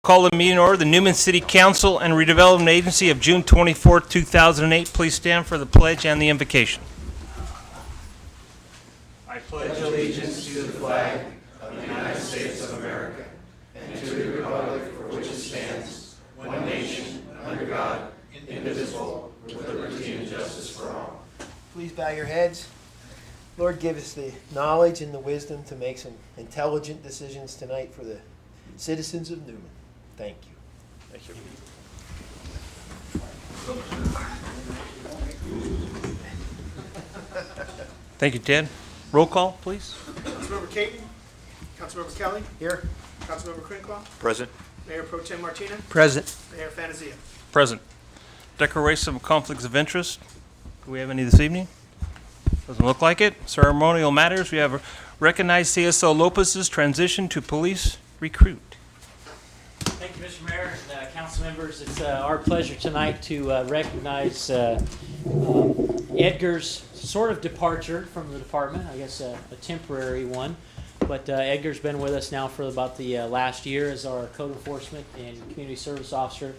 Call the meeting order, the Newman City Council and Redevelopment Agency of June 24, 2008. Please stand for the pledge and the invocation. I pledge allegiance to the flag of the United States of America and to the republic for which it stands, one nation, under God, indivisible, with liberty and justice for all. Please bow your heads. Lord, give us the knowledge and the wisdom to make some intelligent decisions tonight for the citizens of Newman. Thank you. Thank you. Thank you, Ted. Roll call, please. Councilmember Caton. Councilmember Kelly. Here. Councilmember Crinclaw. Present. Mayor Pro Tem Martina. Present. Mayor Fantasia. Present. Declaration of conflicts of interest. Do we have any this evening? Doesn't look like it. Ceremonial matters. We have recognized CSO Lopez's transition to police recruit. Thank you, Mr. Mayor and council members. It's our pleasure tonight to recognize Edgar's sort of departure from the department, I guess a temporary one. But Edgar's been with us now for about the last year as our code enforcement and community service officer.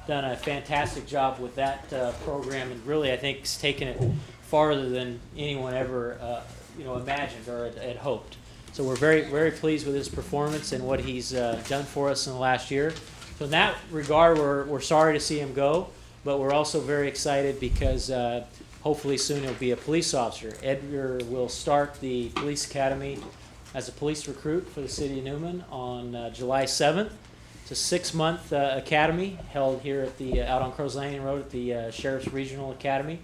Done a fantastic job with that program, and really I think has taken it farther than anyone ever imagined or had hoped. So we're very, very pleased with his performance and what he's done for us in the last year. So in that regard, we're sorry to see him go, but we're also very excited because hopefully soon he'll be a police officer. Edgar will start the police academy as a police recruit for the city of Newman on July 7th. It's a 6-month academy held here at the out on Crows Landing Road at the Sheriff's Regional Academy.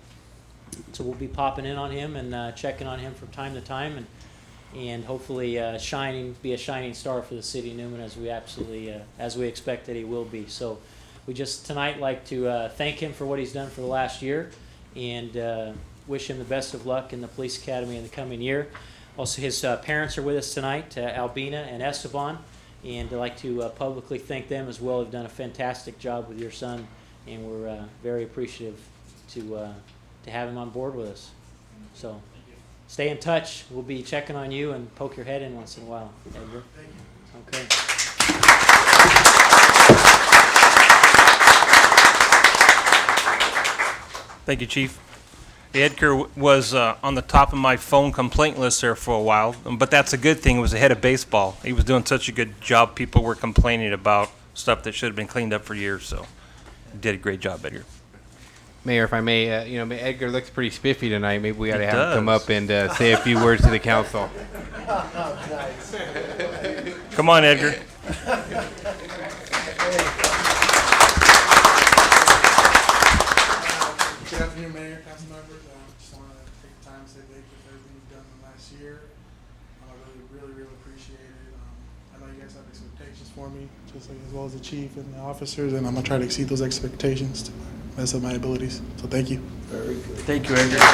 So we'll be popping in on him and checking on him from time to time, and hopefully be a shining star for the city of Newman as we expect that he will be. So we just tonight like to thank him for what he's done for the last year and wish him the best of luck in the police academy in the coming year. Also, his parents are with us tonight, Albina and Esteban, and I'd like to publicly thank them as well. They've done a fantastic job with your son, and we're very appreciative to have him on board with us. So stay in touch. We'll be checking on you and poke your head in once in a while, Edgar. Thank you. Okay. Thank you, Chief. Edgar was on the top of my phone complaint list there for a while, but that's a good thing. It was ahead of baseball. He was doing such a good job. People were complaining about stuff that should have been cleaned up for years, so he did a great job, Edgar. Mayor, if I may, Edgar looks pretty spiffy tonight. Maybe we ought to He have him come does. up and say a few words to the council. Come on, Edgar. Good afternoon, Mayor, council members. Just want to take the time to say thank you for everything you've done in the last year. I really appreciate it. I know you guys have expectations for me, just like as well as the chief and the officers, and I'm gonna try to exceed those expectations to the best of my abilities. So thank you. Very good. Thank you, Edgar. Good luck.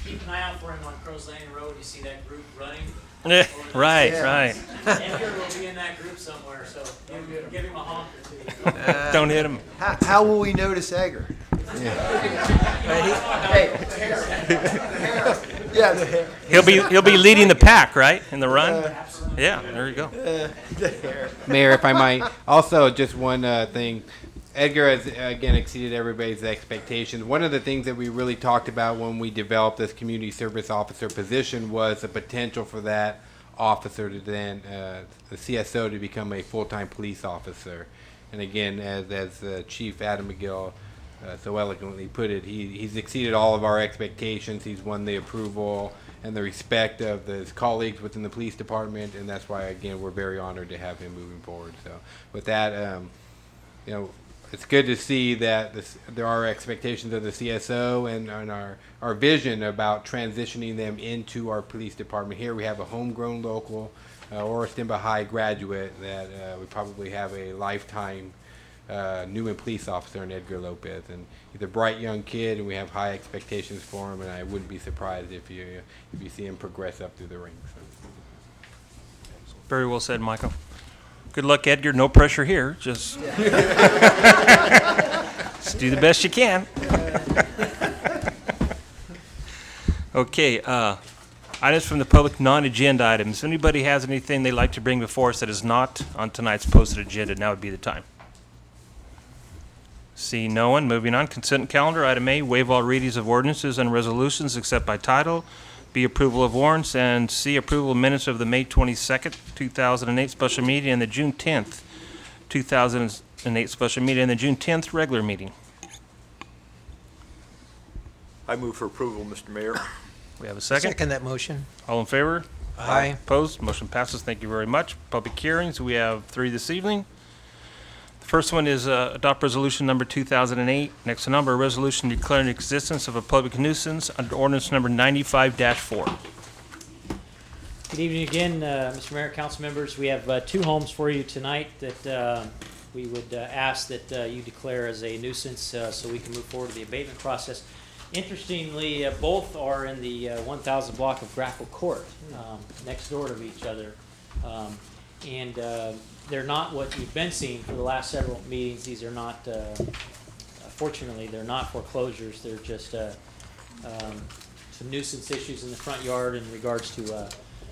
Keep an eye out for him on Crows Landing Road. You see that group running? Right, Yeah. right. Edgar will be in that group somewhere, so give him a honk or two. Don't hit him. How will we notice Edgar? Hey. Yeah, the hair. He'll be leading the pack, right, in the run. Yeah, there you go. The hair. Mayor, if I might, also just one thing. Edgar has, again, exceeded everybody's expectations. One of the things that we really talked about when we developed this community service officer position was the potential for that officer to then, the CSO, to become a full-time police officer. And again, as Chief Adam McGill so eloquently put it, he's exceeded all of our expectations. He's won the approval and the respect of his colleagues within the police department, and that's why, again, we're very honored to have him moving forward. So with that, it's good to see that there are expectations of the CSO and our vision about transitioning them into our police department. Here we have a homegrown local or a Stimba High graduate that we probably have a lifetime Newman police officer in Edgar Lopez. And he's a bright young kid, and we have high expectations for him, and I wouldn't be surprised if you see him progress up through the ranks. Very well said, Michael. Good luck, Edgar. No pressure here. Just do the best you can. Okay. Items from the public, non-agenda items. If anybody has anything they'd like to bring before us that is not on tonight's posted agenda, now would be the time. See no one. Moving on. Consent calendar. Item A, waive all readings of ordinances and resolutions except by title. B, approval of warrants. And C, approval of minutes of the May 22nd, 2008 special meeting and the June 10th, 2008 special meeting and the June 10th regular meeting. I move for approval, Mr. Mayor. We have a second. Second that motion. All in favor? Aye. Opposed? Motion passes. Thank you very much. Public hearings, we have 3 this evening. The first one is adopt resolution number 2008. Next to number, a resolution declaring the existence of a public nuisance under ordinance number 95-4. Good evening again, Mr. Mayor, council members. We have 2 homes for you tonight that we would ask that you declare as a nuisance so we can move forward to the abatement process. Interestingly, both are in the 1000 block of Grackle Court, next door to each other. And they're not what you've been seeing for the last several meetings. These are not, fortunately, they're not foreclosures. They're just some nuisance issues in the front yard in regards to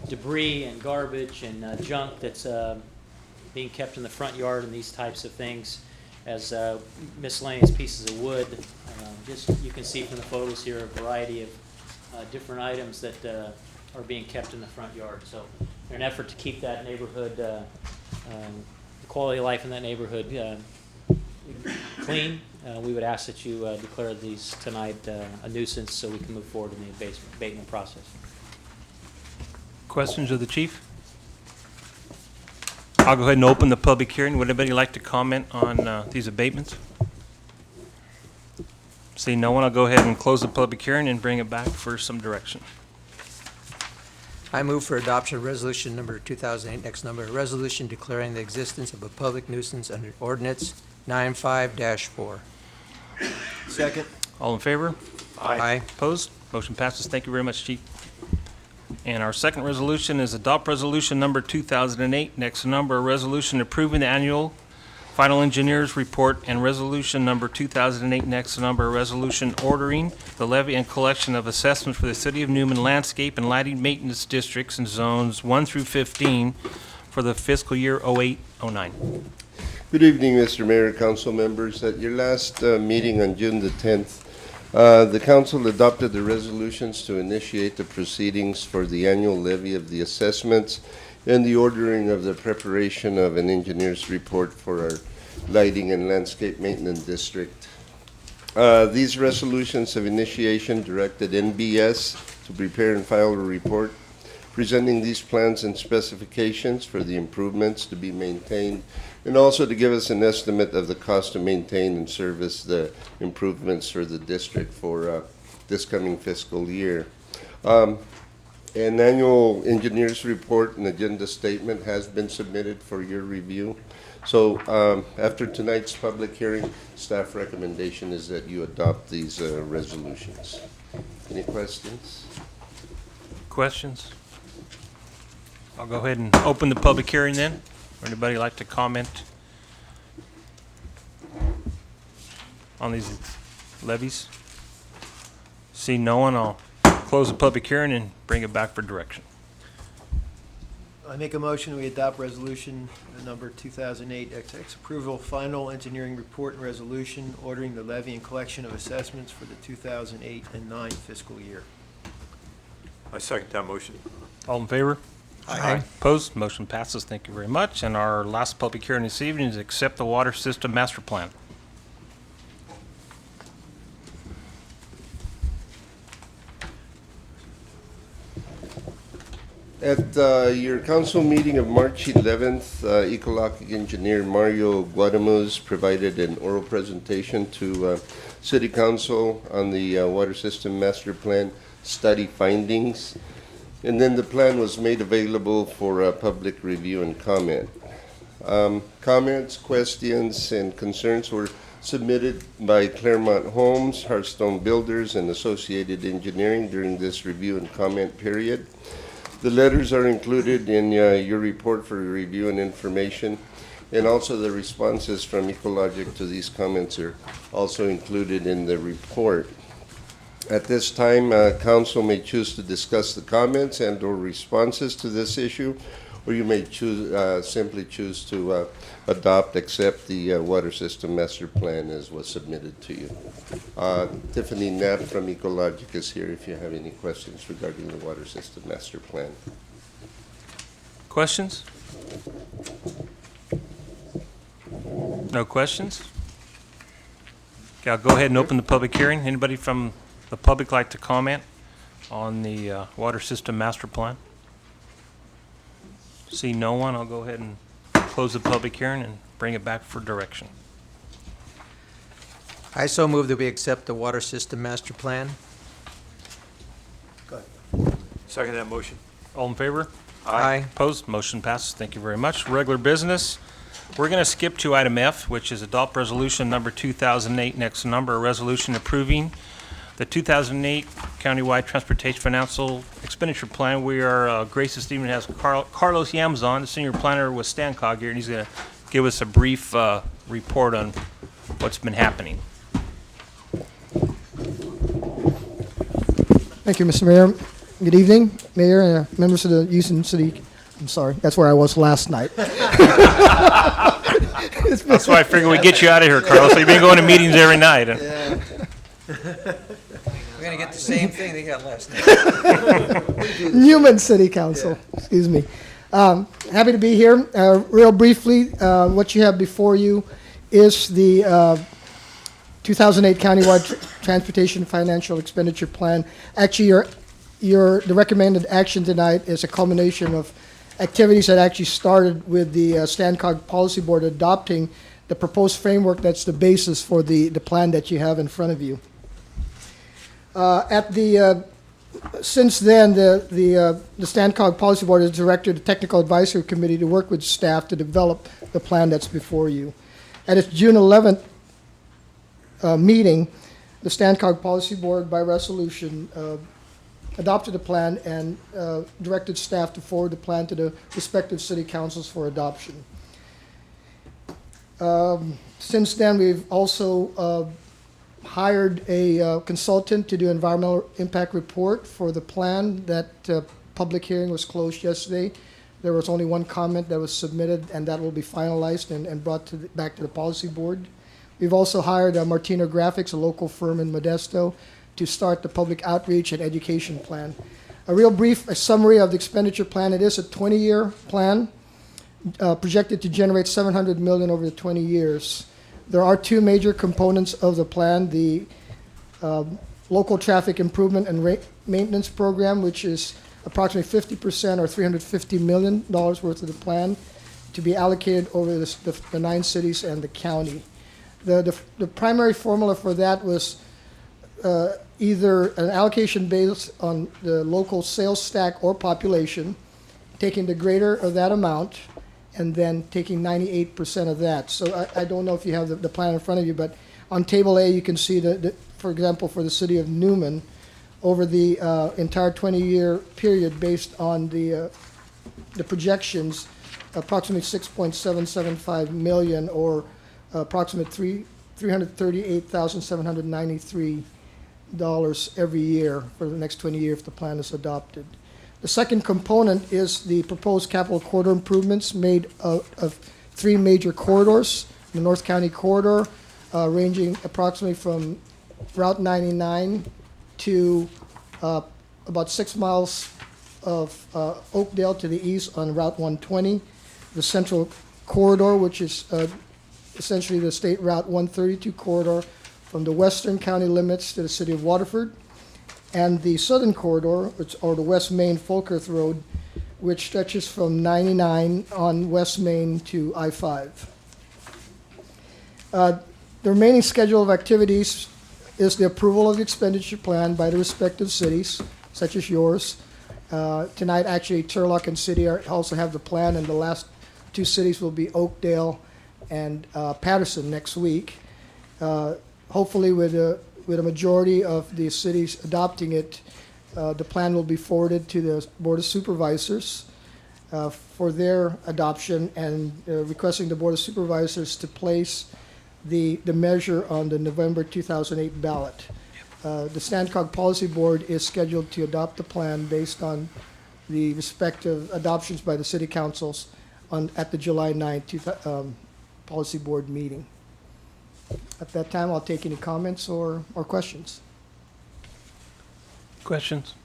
debris and garbage and junk that's being kept in the front yard and these types of things, as miscellaneous pieces of wood. Just you can see from the photos here a variety of different items that are being kept in the front yard. So in an effort to keep that neighborhood, the quality of life in that neighborhood clean, we would ask that you declare these tonight a nuisance so we can move forward in the abatement process. Questions of the chief? I'll go ahead and open the public hearing. Would anybody like to comment on these abatements? Seeing no one, I'll go ahead and close the public hearing and bring it back for some direction. I move for adoption of resolution number 2008, next number, a resolution declaring the existence of a public nuisance under ordinance 95-4. Second. All in favor? Aye. Opposed? Motion passes. Thank you very much, chief. And our second resolution is adopt resolution number 2008, next number, a resolution approving the annual final engineer's report, and resolution number 2008, next number, a resolution ordering the levy and collection of assessments for the City of Newman landscape and lighting maintenance districts in zones 1 through 15 for the fiscal year 08-09. Good evening, Mr. Mayor, council members. At your last meeting on June the 10th, the council adopted the resolutions to initiate the proceedings for the annual levy of the assessments and the ordering of the preparation of an engineer's report for our lighting and landscape maintenance district. These resolutions of initiation directed NBS to prepare and file a report presenting these plans and specifications for the improvements to be maintained, and also to give us an estimate of the cost to maintain and service the improvements for the district for this coming fiscal year. An annual engineer's report and agenda statement has been submitted for your review. So after tonight's public hearing, staff recommendation is that you adopt these resolutions. Any questions? Questions? I'll go ahead and open the public hearing then. Would anybody like to comment on these levies? See no one, I'll close the public hearing and bring it back for direction. I make a motion we adopt resolution number 2008 XX approval final engineering report and resolution ordering the levy and collection of assessments for the 2008 and 9 fiscal year. I second that motion. All in favor? Aye. Opposed? Motion passes. Thank you very much. And our last public hearing this evening is accept the water system master plan. At your council meeting of March 11th, Ecologic engineer Mario Guadamuz provided an oral presentation to City Council on the water system master plan study findings. And then the plan was made available for public review and comment. Comments, questions, and concerns were submitted by Claremont Homes, Hearthstone Builders, and Associated Engineering during this review and comment period. The letters are included in your report for review and information, and also the responses from Ecologic to these comments are also included in the report. At this time, council may choose to discuss the comments and/or responses to this issue, or you may simply choose to adopt, accept the water system master plan as was submitted to you. Tiffany Knapp from Ecologic is here if you have any questions regarding the water system master plan. Questions? No questions? Okay, I'll go ahead and open the public hearing. Anybody from the public like to comment on the water system master plan? See no one, I'll go ahead and close the public hearing and bring it back for direction. I so move that we accept the water system master plan. Second that motion. All in favor? Aye. Opposed? Motion passes. Thank you very much. Regular business. We're going to skip to item F, which is adopt resolution number 2008, next number, a resolution approving the 2008 countywide transportation financial expenditure plan. We are, Grace this evening has Carlos Yamazon, the senior planner with Stancog here, and he's going to give us a brief report on what's been happening. Thank you, Mr. Mayor. Good evening, Mayor and members of the Houston City. I'm sorry, that's where I was last night. That's why I figured we'd get you out of here, Carlos. So you've been going to meetings every night. We're going to get the same thing they got last night. Newman City Council, excuse me. Happy to be here. Real briefly, what you have before you is the 2008 Countywide Transportation Financial Expenditure Plan. Actually, the recommended action tonight is a culmination of activities that actually started with the Stancog Policy Board adopting the proposed framework that's the basis for the plan that you have in front of you. Since then, the Stancog Policy Board has directed the Technical Advisory Committee to work with staff to develop the plan that's before you. At its June 11th meeting, the Stancog Policy Board, by resolution, adopted a plan and directed staff to forward the plan to the respective city councils for adoption. Since then, we've also hired a consultant to do environmental impact report for the plan. That public hearing was closed yesterday. There was only one comment that was submitted, and that will be finalized and brought back to the policy board. We've also hired Martino Graphics, a local firm in Modesto, to start the public outreach and education plan. A real brief summary of the expenditure plan. It is a 20-year plan, projected to generate $700 million over the 20 years. There are two major components of the plan: the local traffic improvement and maintenance program, which is approximately 50% or $350 million worth of the plan, to be allocated over the 9 cities and the county. The primary formula for that was either an allocation based on the local sales stack or population, taking the greater of that amount, and then taking 98% of that. So I don't know if you have the plan in front of you, but on Table A, you can see that, for example, for the city of Newman, over the entire 20-year period, based on the projections, approximately $6.775 million, or approximately $338,793 every year for the next 20 years if the plan is adopted. The second component is the proposed capital corridor improvements made of 3 major corridors. The North County corridor, ranging approximately from Route 99 to about 6 miles of Oakdale to the east on Route 120. The Central corridor, which is essentially the State Route 132 corridor from the western county limits to the city of Waterford, and the Southern corridor, or the West Main Folkerth Road, which stretches from 99 on West Main to I-5. The remaining schedule of activities is the approval of the expenditure plan by the respective cities, such as yours. Tonight, actually, Turlock and City also have the plan, and the last 2 cities will be Oakdale and Patterson next week. Hopefully, with a majority of the cities adopting it, the plan will be forwarded to the Board of Supervisors for their adoption, and requesting the Board of Supervisors to place the measure on the November 2008 ballot. The Standcog Policy Board is scheduled to adopt the plan based on the respective adoptions by the city councils at the July 9th Policy Board meeting. At that time, I'll take any comments or questions. Questions?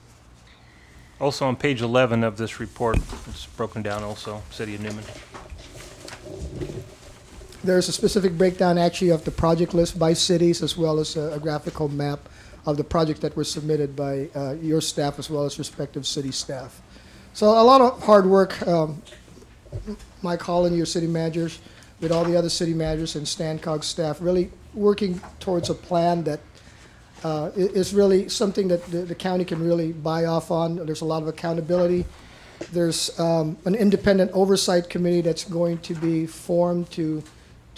Also on page 11 of this report, it's broken down also, City of Newman. There's a specific breakdown actually of the project list by cities, as well as a graphical map of the projects that were submitted by your staff as well as respective city staff. So a lot of hard work, Mike Holland, your city managers, with all the other city managers and Standcog staff, really working towards a plan that is really something that the county can really buy off on. There's a lot of accountability. There's an independent oversight committee that's going to be formed to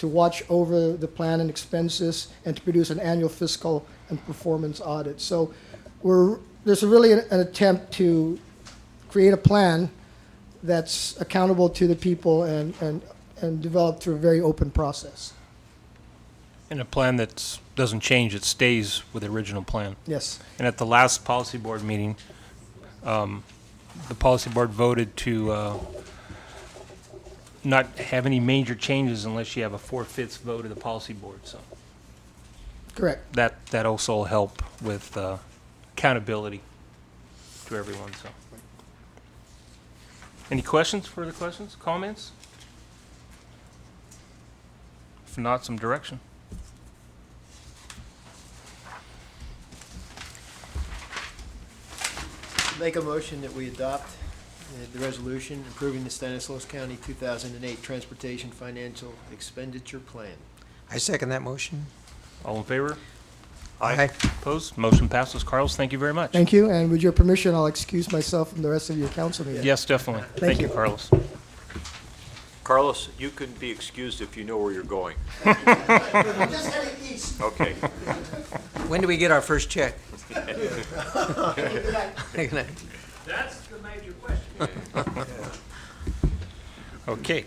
watch over the plan and expenses and to produce an annual fiscal and performance audit. So there's really an attempt to create a plan that's accountable to the people and developed through a very open process. And a plan that doesn't change, it stays with the original plan. Yes. And at the last policy board meeting, the policy board voted to not have any major changes unless you have a 4/5 vote of the policy board. So Correct. that also will help with accountability to everyone. So, any questions? Further questions? Comments? If not, some direction. Make a motion that we adopt the resolution approving the Stanislaus County 2008 Transportation Financial Expenditure Plan. I second that motion. All in favor? Aye. Opposed? Motion passes. Carlos, thank you very much. Thank you, and with your permission, I'll excuse myself from the rest of your council meeting. Yes, definitely. Thank you, you. Carlos. Carlos, you can be excused if you know where you're going. I'm just heading east. Okay. When do we get our first check? That's the major question. Okay.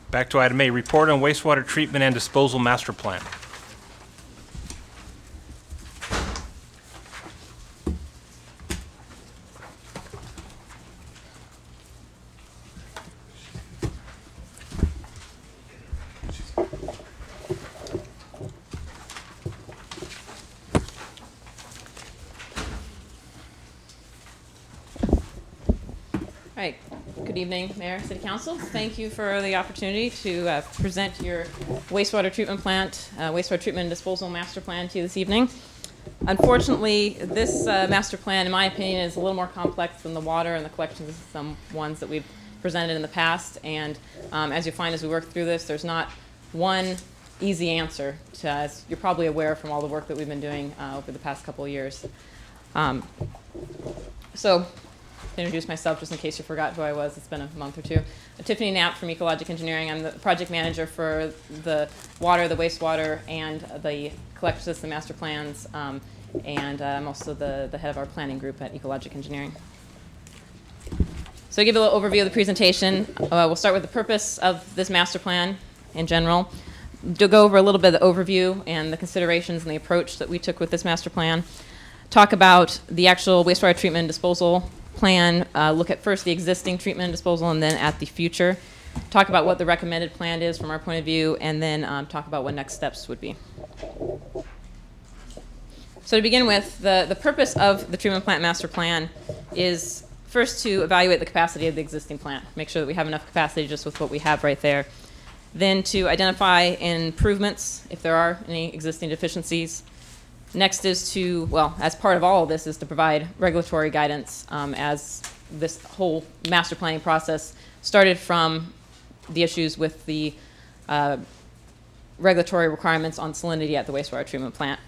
Back to item A, report on wastewater treatment and disposal master plan. All right. Good evening, Mayor, City Council. Thank you for the opportunity to present your wastewater treatment plant, wastewater treatment and disposal master plan to you this evening. Unfortunately, this master plan, in my opinion, is a little more complex than the water and the collection system ones that we've presented in the past. And as you find as we work through this, there's not one easy answer to, as you're probably aware from all the work that we've been doing over the past couple of years. So, to introduce myself, just in case you forgot who I was, it's been a month or two. Tiffany Knapp from Ecologic Engineering. I'm the project manager for the water, the wastewater, and the collection system master plans, and I'm also the head of our planning group at Ecologic Engineering. So to give you a little overview of the presentation, we'll start with the purpose of this master plan in general. To go over a little bit of the overview and the considerations and the approach that we took with this master plan. Talk about the actual wastewater treatment and disposal plan, look at first the existing treatment and disposal and then at the future. Talk about what the recommended plan is from our point of view, and then talk about what next steps would be. So to begin with, the purpose of the treatment plant master plan is first to evaluate the capacity of the existing plant, make sure that we have enough capacity just with what we have right there. Then to identify improvements if there are any existing deficiencies. Next is to, well, as part of all of this, is to provide regulatory guidance as this whole master planning process started from the issues with the regulatory requirements on salinity at the wastewater treatment plant.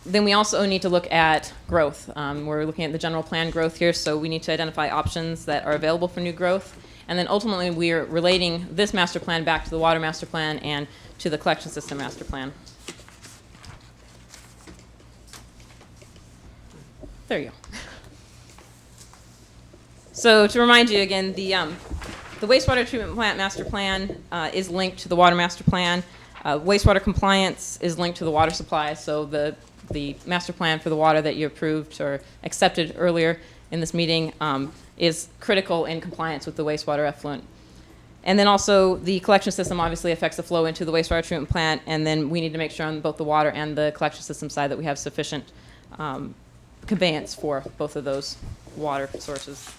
Then we also need to look at growth. We're looking at the general plan growth here, so we need to identify options that are available for new growth. And then ultimately, we are relating this master plan back to the water master plan and to the collection system master plan. There you go. So to remind you again, the wastewater treatment plant master plan is linked to the water master plan. Wastewater compliance is linked to the water supply. So the the master plan for the water that you approved or accepted earlier in this meeting is critical in compliance with the wastewater effluent. And then also the collection system obviously affects the flow into the wastewater treatment plant, and then we need to make sure on both the water and the collection system side that we have sufficient conveyance for both of those water sources.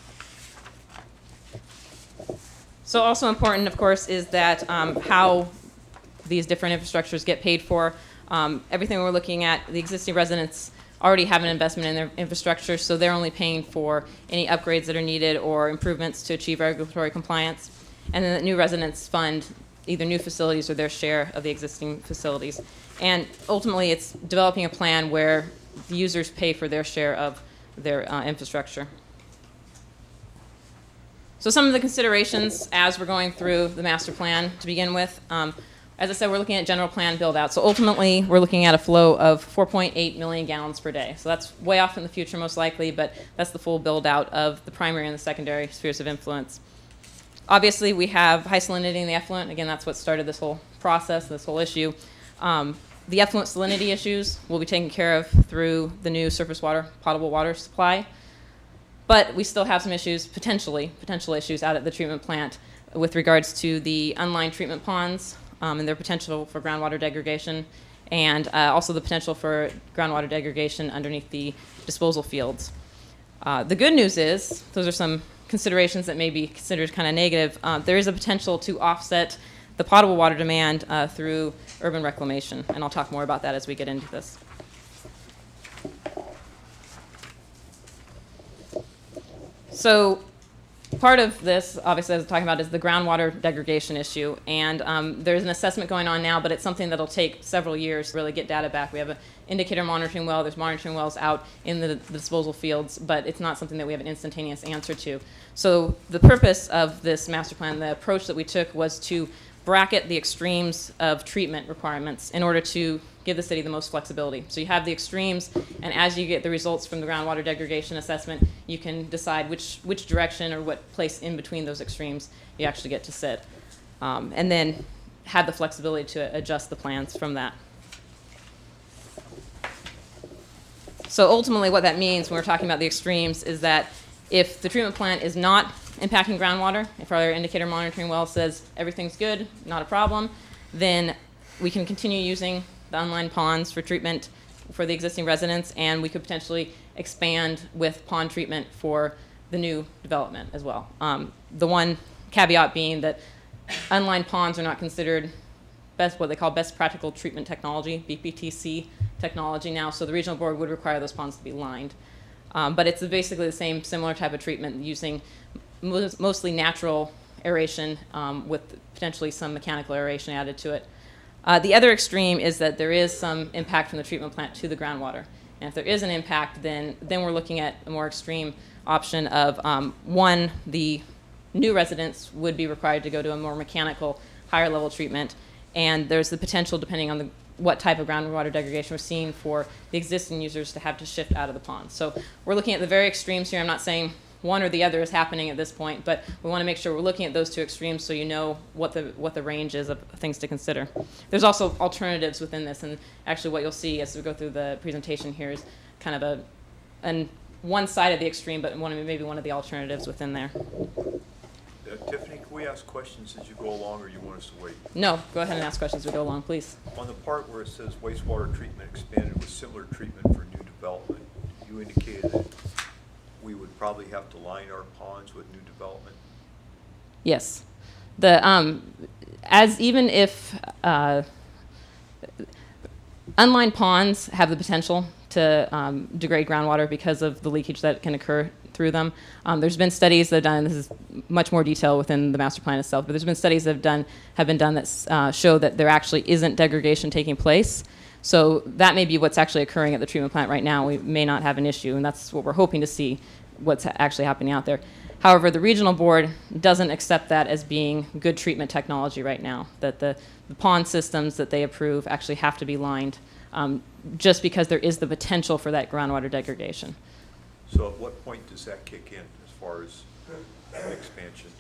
So also important, of course, is that how these different infrastructures get paid for. Everything we're looking at, the existing residents already have an investment in their infrastructure, so they're only paying for any upgrades that are needed or improvements to achieve regulatory compliance. And then the new residents fund either new facilities or their share of the existing facilities. And ultimately, it's developing a plan where the users pay for their share of their infrastructure. So some of the considerations as we're going through the master plan to begin with. As I said, we're looking at general plan build out. So ultimately, we're looking at a flow of 4.8 million gallons per day. So that's way off in the future most likely, but that's the full build out of the primary and the secondary spheres of influence. Obviously, we have high salinity in the effluent. Again, that's what started this whole process, this whole issue. The effluent salinity issues will be taken care of through the new surface water, potable water supply. But we still have some issues, potential issues out at the treatment plant with regards to the unlined treatment ponds and their potential for groundwater degradation, and also the potential for groundwater degradation underneath the disposal fields. The good news is, those are some considerations that may be considered kind of negative. There is a potential to offset the potable water demand through urban reclamation, and I'll talk more about that as we get into this. So part of this, obviously, as I'm talking about, is the groundwater degradation issue. And there's an assessment going on now, but it's something that'll take several years to really get data back. We have an indicator monitoring well. There's monitoring wells out in the disposal fields, but it's not something that we have an instantaneous answer to. So the purpose of this master plan, the approach that we took, was to bracket the extremes of treatment requirements in order to give the city the most flexibility. So you have the extremes, and as you get the results from the groundwater degradation assessment, you can decide which direction or what place in between those extremes you actually get to sit. And then have the flexibility to adjust the plans from that. So ultimately what that means when we're talking about the extremes is that if the treatment plant is not impacting groundwater, if our indicator monitoring well says everything's good, not a problem, then we can continue using the unlined ponds for treatment for the existing residents, and we could potentially expand with pond treatment for the new development as well. The one caveat being that unlined ponds are not considered what they call best practical treatment technology, BPTC technology now, so the regional board would require those ponds to be lined. But it's basically the same similar type of treatment using mostly natural aeration with potentially some mechanical aeration added to it. The other extreme is that there is some impact from the treatment plant to the groundwater. And if there is an impact, then we're looking at a more extreme option of, one, the new residents would be required to go to a more mechanical, higher level treatment. And there's the potential, depending on what type of groundwater degradation we're seeing, for the existing users to have to shift out of the pond. So we're looking at the very extremes here. I'm not saying one or the other is happening at this point, but we want to make sure we're looking at those two extremes so you know what the range is of things to consider. There's also alternatives within this, and actually what you'll see as we go through the presentation here is kind of one side of the extreme, but maybe one of the alternatives within there. Tiffany, can we ask questions as you go along, or you want us to wait? No, go ahead and ask questions as we go along, please. On the part where it says wastewater treatment expanded with similar treatment for new development, you indicated that we would probably have to line our ponds with new development? Yes. As even if unlined ponds have the potential to degrade groundwater because of the leakage that can occur through them. There's been studies that have done, and this is much more detail within the master plan itself, but there's been studies that have been done that show that there actually isn't degradation taking place. So that may be what's actually occurring at the treatment plant right now. We may not have an issue, and that's what we're hoping to see, what's actually happening out there. However, the regional board doesn't accept that as being good treatment technology right now, that the pond systems that they approve actually have to be lined just because there is the potential for that groundwater degradation. So at what point does that kick in as far as expansion?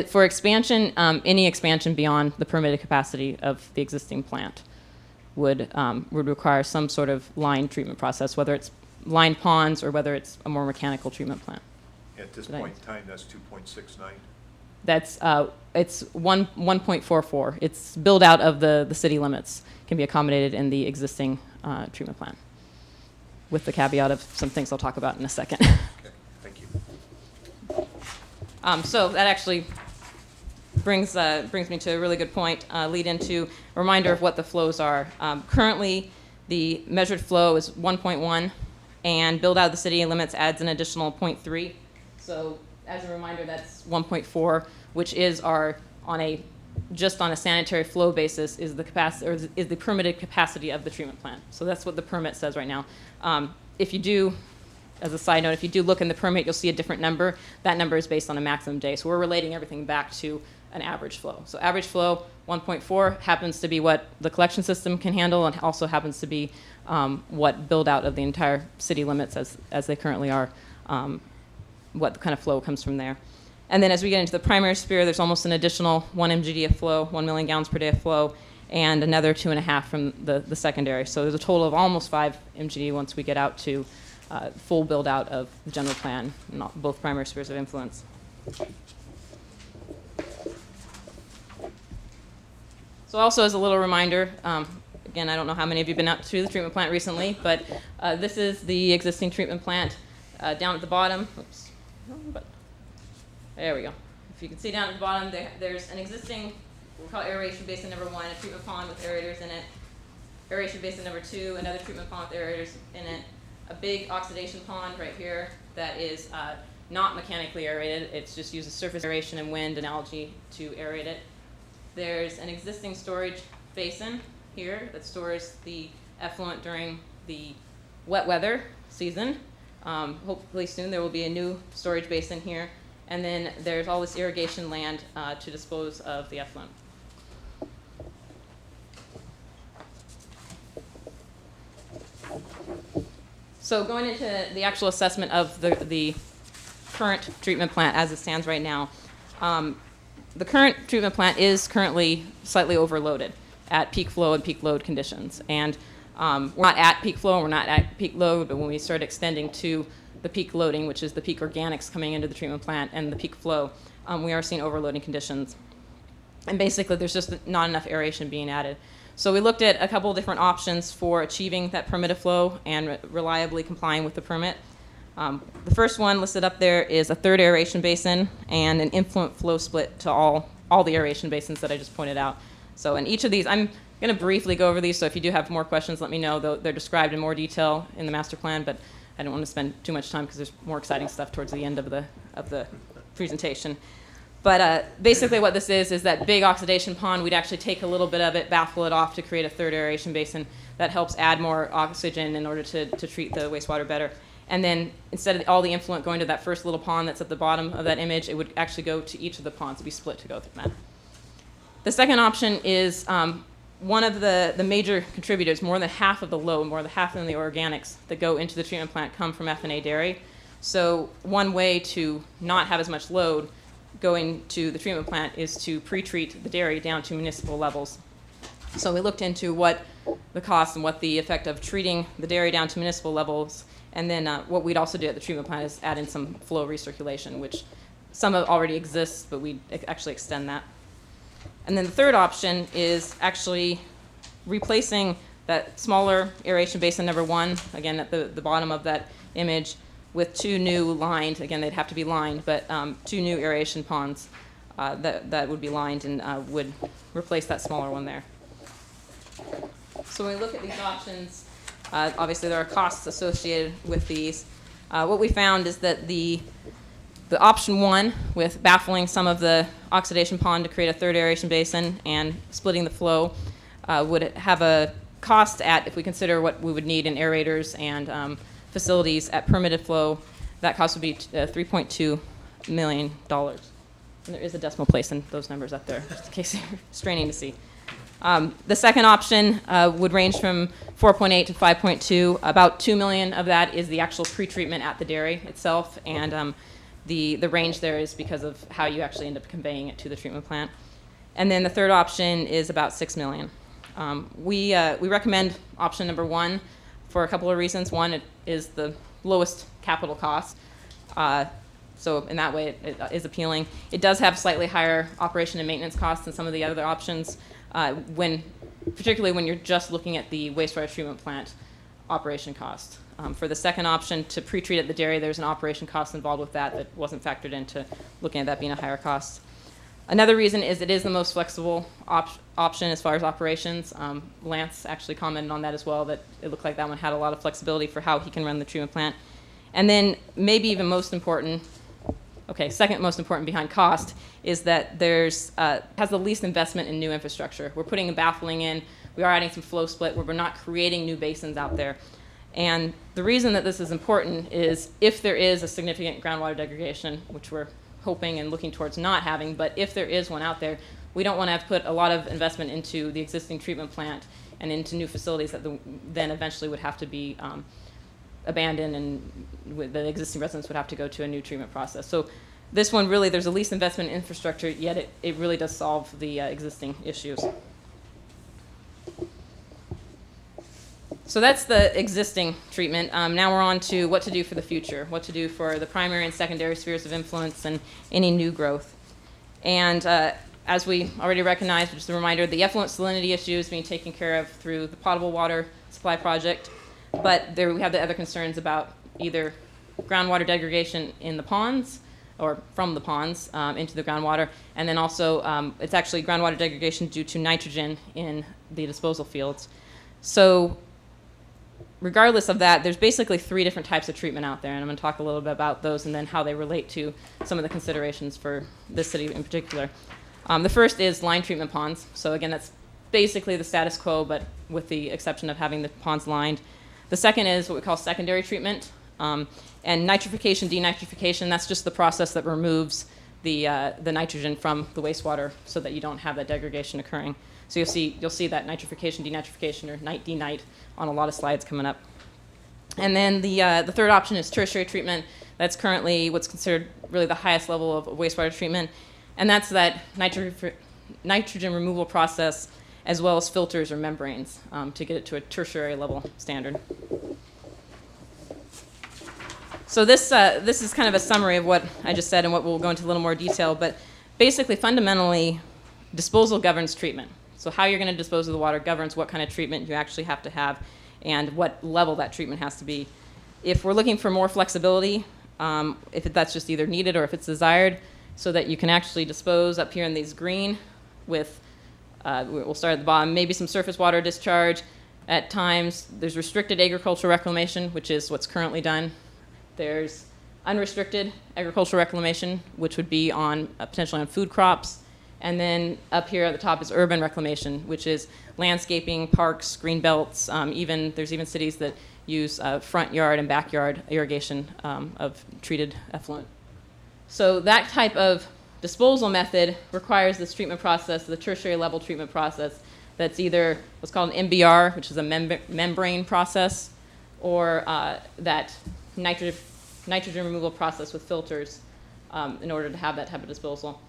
For expansion, any expansion beyond the permitted capacity of the existing plant. would require some sort of line treatment process, whether it's lined ponds or whether it's a more mechanical treatment plant. At this point in time, that's 2.69. That's it's 1.44. It's build out of the city limits can be accommodated in the existing treatment plant, with the caveat of some things I'll talk about in a second. Okay, thank you. So that actually brings me to a really good point. Lead into a reminder of what the flows are. Currently, the measured flow is 1.1, and build out of the city limits adds an additional 0.3. So as a reminder, that's 1.4, which is just on a sanitary flow basis is the capacity, or is the permitted capacity of the treatment plant. So that's what the permit says right now. If you do, as a side note, if you do look in the permit, you'll see a different number. That number is based on a maximum day. So we're relating everything back to an average flow. So average flow 1.4 happens to be what the collection system can handle, and also happens to be what build out of the entire city limits as they currently are, what kind of flow comes from there. And then as we get into the primary sphere, there's almost an additional 1 MGD of flow, 1 million gallons per day of flow, and another 2.5 from the secondary. So there's a total of almost 5 MGD once we get out to full build out of the general plan, both primary spheres of influence. So also as a little reminder, again, I don't know how many of you have been out to the treatment plant recently, but this is the existing treatment plant down at the bottom. Oops. There we go. If you can see down at the bottom, there's an existing, we'll call it aeration basin number 1, a treatment pond with aerators in it. Aeration basin number 2, another treatment pond with aerators in it. A big oxidation pond right here that is not mechanically aerated. It's just uses surface aeration and wind and algae to aerate it. There's an existing storage basin here that stores the effluent during the wet weather season. Hopefully soon there will be a new storage basin here. And then there's all this irrigation land to dispose of the effluent. So going into the actual assessment of the current treatment plant as it stands right now, the current treatment plant is currently slightly overloaded at peak flow and peak load conditions. And we're not at peak flow, we're not at peak load, but when we start extending to the peak loading, which is the peak organics coming into the treatment plant, and the peak flow, we are seeing overloading conditions. And basically, there's just not enough aeration being added. So we looked at a couple different options for achieving that permitted flow and reliably complying with the permit. The first one listed up there is a third aeration basin and an influent flow split to all the aeration basins that I just pointed out. So in each of these, I'm going to briefly go over these, so if you do have more questions, let me know. They're described in more detail in the master plan, but I don't want to spend too much time because there's more exciting stuff towards the end of the presentation. But basically what this is that big oxidation pond, we'd actually take a little bit of it, baffle it off to create a third aeration basin that helps add more oxygen in order to treat the wastewater better. And then instead of all the influent going to that first little pond that's at the bottom of that image, it would actually go to each of the ponds, be split to go through that. The second option is one of the major contributors, more than half of the load, more than half of the organics that go into the treatment plant come from F&A dairy. So one way to not have as much load going to the treatment plant is to pre-treat the dairy down to municipal levels. So we looked into what the cost and what the effect of treating the dairy down to municipal levels, and then what we'd also do at the treatment plant is add in some flow recirculation, which some of it already exists, but we'd actually extend that. And then the third option is actually replacing that smaller aeration basin number 1, again at the bottom of that image, with 2 new lined, again they'd have to be lined, but 2 new aeration ponds that would be lined and would replace that smaller one there. So when we look at these options, obviously there are costs associated with these. What we found is that the option 1, with baffling some of the oxidation pond to create a third aeration basin and splitting the flow, would have a cost at, if we consider what we would need in aerators and facilities at permitted flow, that cost would be $3.2 million. And there is a decimal place in those numbers up there, just in case you're straining to see. The second option would range from 4.8 to 5.2. About 2 million of that is the actual pretreatment at the dairy itself, and the range there is because of how you actually end up conveying it to the treatment plant. And then the third option is about 6 million. We recommend option number 1 for a couple of reasons. One, it is the lowest capital cost. So in that way, it is appealing. It does have slightly higher operation and maintenance costs than some of the other options, particularly when you're just looking at the wastewater treatment plant operation cost. For the second option, to pre-treat at the dairy, there's an operation cost involved with that wasn't factored into looking at that being a higher cost. Another reason is it is the most flexible option as far as operations. Lance actually commented on that as well, that it looked like that one had a lot of flexibility for how he can run the treatment plant. And then maybe even most important, second most important behind cost, is that there's has the least investment in new infrastructure. We're putting a baffling in, we are adding some flow split, where we're not creating new basins out there. And the reason that this is important is if there is a significant groundwater degradation, which we're hoping and looking towards not having, but if there is one out there, we don't want to have to put a lot of investment into the existing treatment plant and into new facilities that then eventually would have to be abandoned, and the existing residents would have to go to a new treatment process. So this one really, there's the least investment in infrastructure, yet it really does solve the existing issues. So that's the existing treatment. Now we're on to what to do for the future, what to do for the primary and secondary spheres of influence and any new growth. And as we already recognized, just a reminder, the effluent salinity issue is being taken care of through the potable water supply project. But there we have the other concerns about either groundwater degradation in the ponds or from the ponds into the groundwater. And then also it's actually groundwater degradation due to nitrogen in the disposal fields. So regardless of that, there's basically 3 different types of treatment out there, and I'm going to talk a little bit about those and then how they relate to some of the considerations for this city in particular. The first is line treatment ponds. So again, that's basically the status quo, but with the exception of having the ponds lined. The second is what we call secondary treatment, and nitrification, denitrification. That's just the process that removes the nitrogen from the wastewater so that you don't have that degradation occurring. So you'll see that nitrification, denitrification, or nit-denite on a lot of slides coming up. And then the third option is tertiary treatment. That's currently what's considered really the highest level of wastewater treatment, and that's that nitrogen removal process as well as filters or membranes to get it to a tertiary level standard. So this is kind of a summary of what I just said and what we'll go into a little more detail, but basically, fundamentally, disposal governs treatment. So how you're going to dispose of the water governs what kind of treatment you actually have to have and what level that treatment has to be. If we're looking for more flexibility, if that's just either needed or if it's desired, so that you can actually dispose up here in these green with, we'll start at the bottom, maybe some surface water discharge. At times, there's restricted agricultural reclamation, which is what's currently done. There's unrestricted agricultural reclamation, which would be on potentially on food crops. And then up here at the top is urban reclamation, which is landscaping, parks, green belts. There's even cities that use front yard and backyard irrigation of treated effluent. So that type of disposal method requires this treatment process, the tertiary level treatment process, that's either what's called an MBR, which is a membrane process, or that nitrogen removal process with filters in order to have that type of disposal.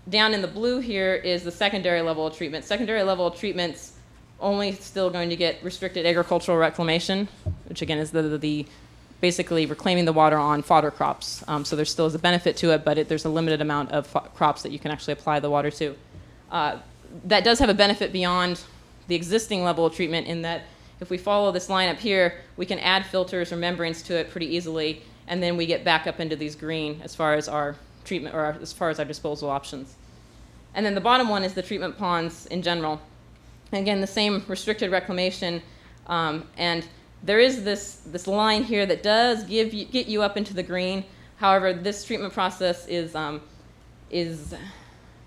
Down in the blue here is the secondary level of treatment. Secondary level of treatment's only still going to get restricted agricultural reclamation, which again is the basically reclaiming the water on fodder crops. So there still is a benefit to it, but there's a limited amount of crops that you can actually apply the water to. That does have a benefit beyond the existing level of treatment in that if we follow this line up here, we can add filters or membranes to it pretty easily, and then we get back up into these green as far as our treatment or as far as our disposal options. And then the bottom one is the treatment ponds in general. And again, the same restricted reclamation, and there is this line here that does get you up into the green. However, this treatment process is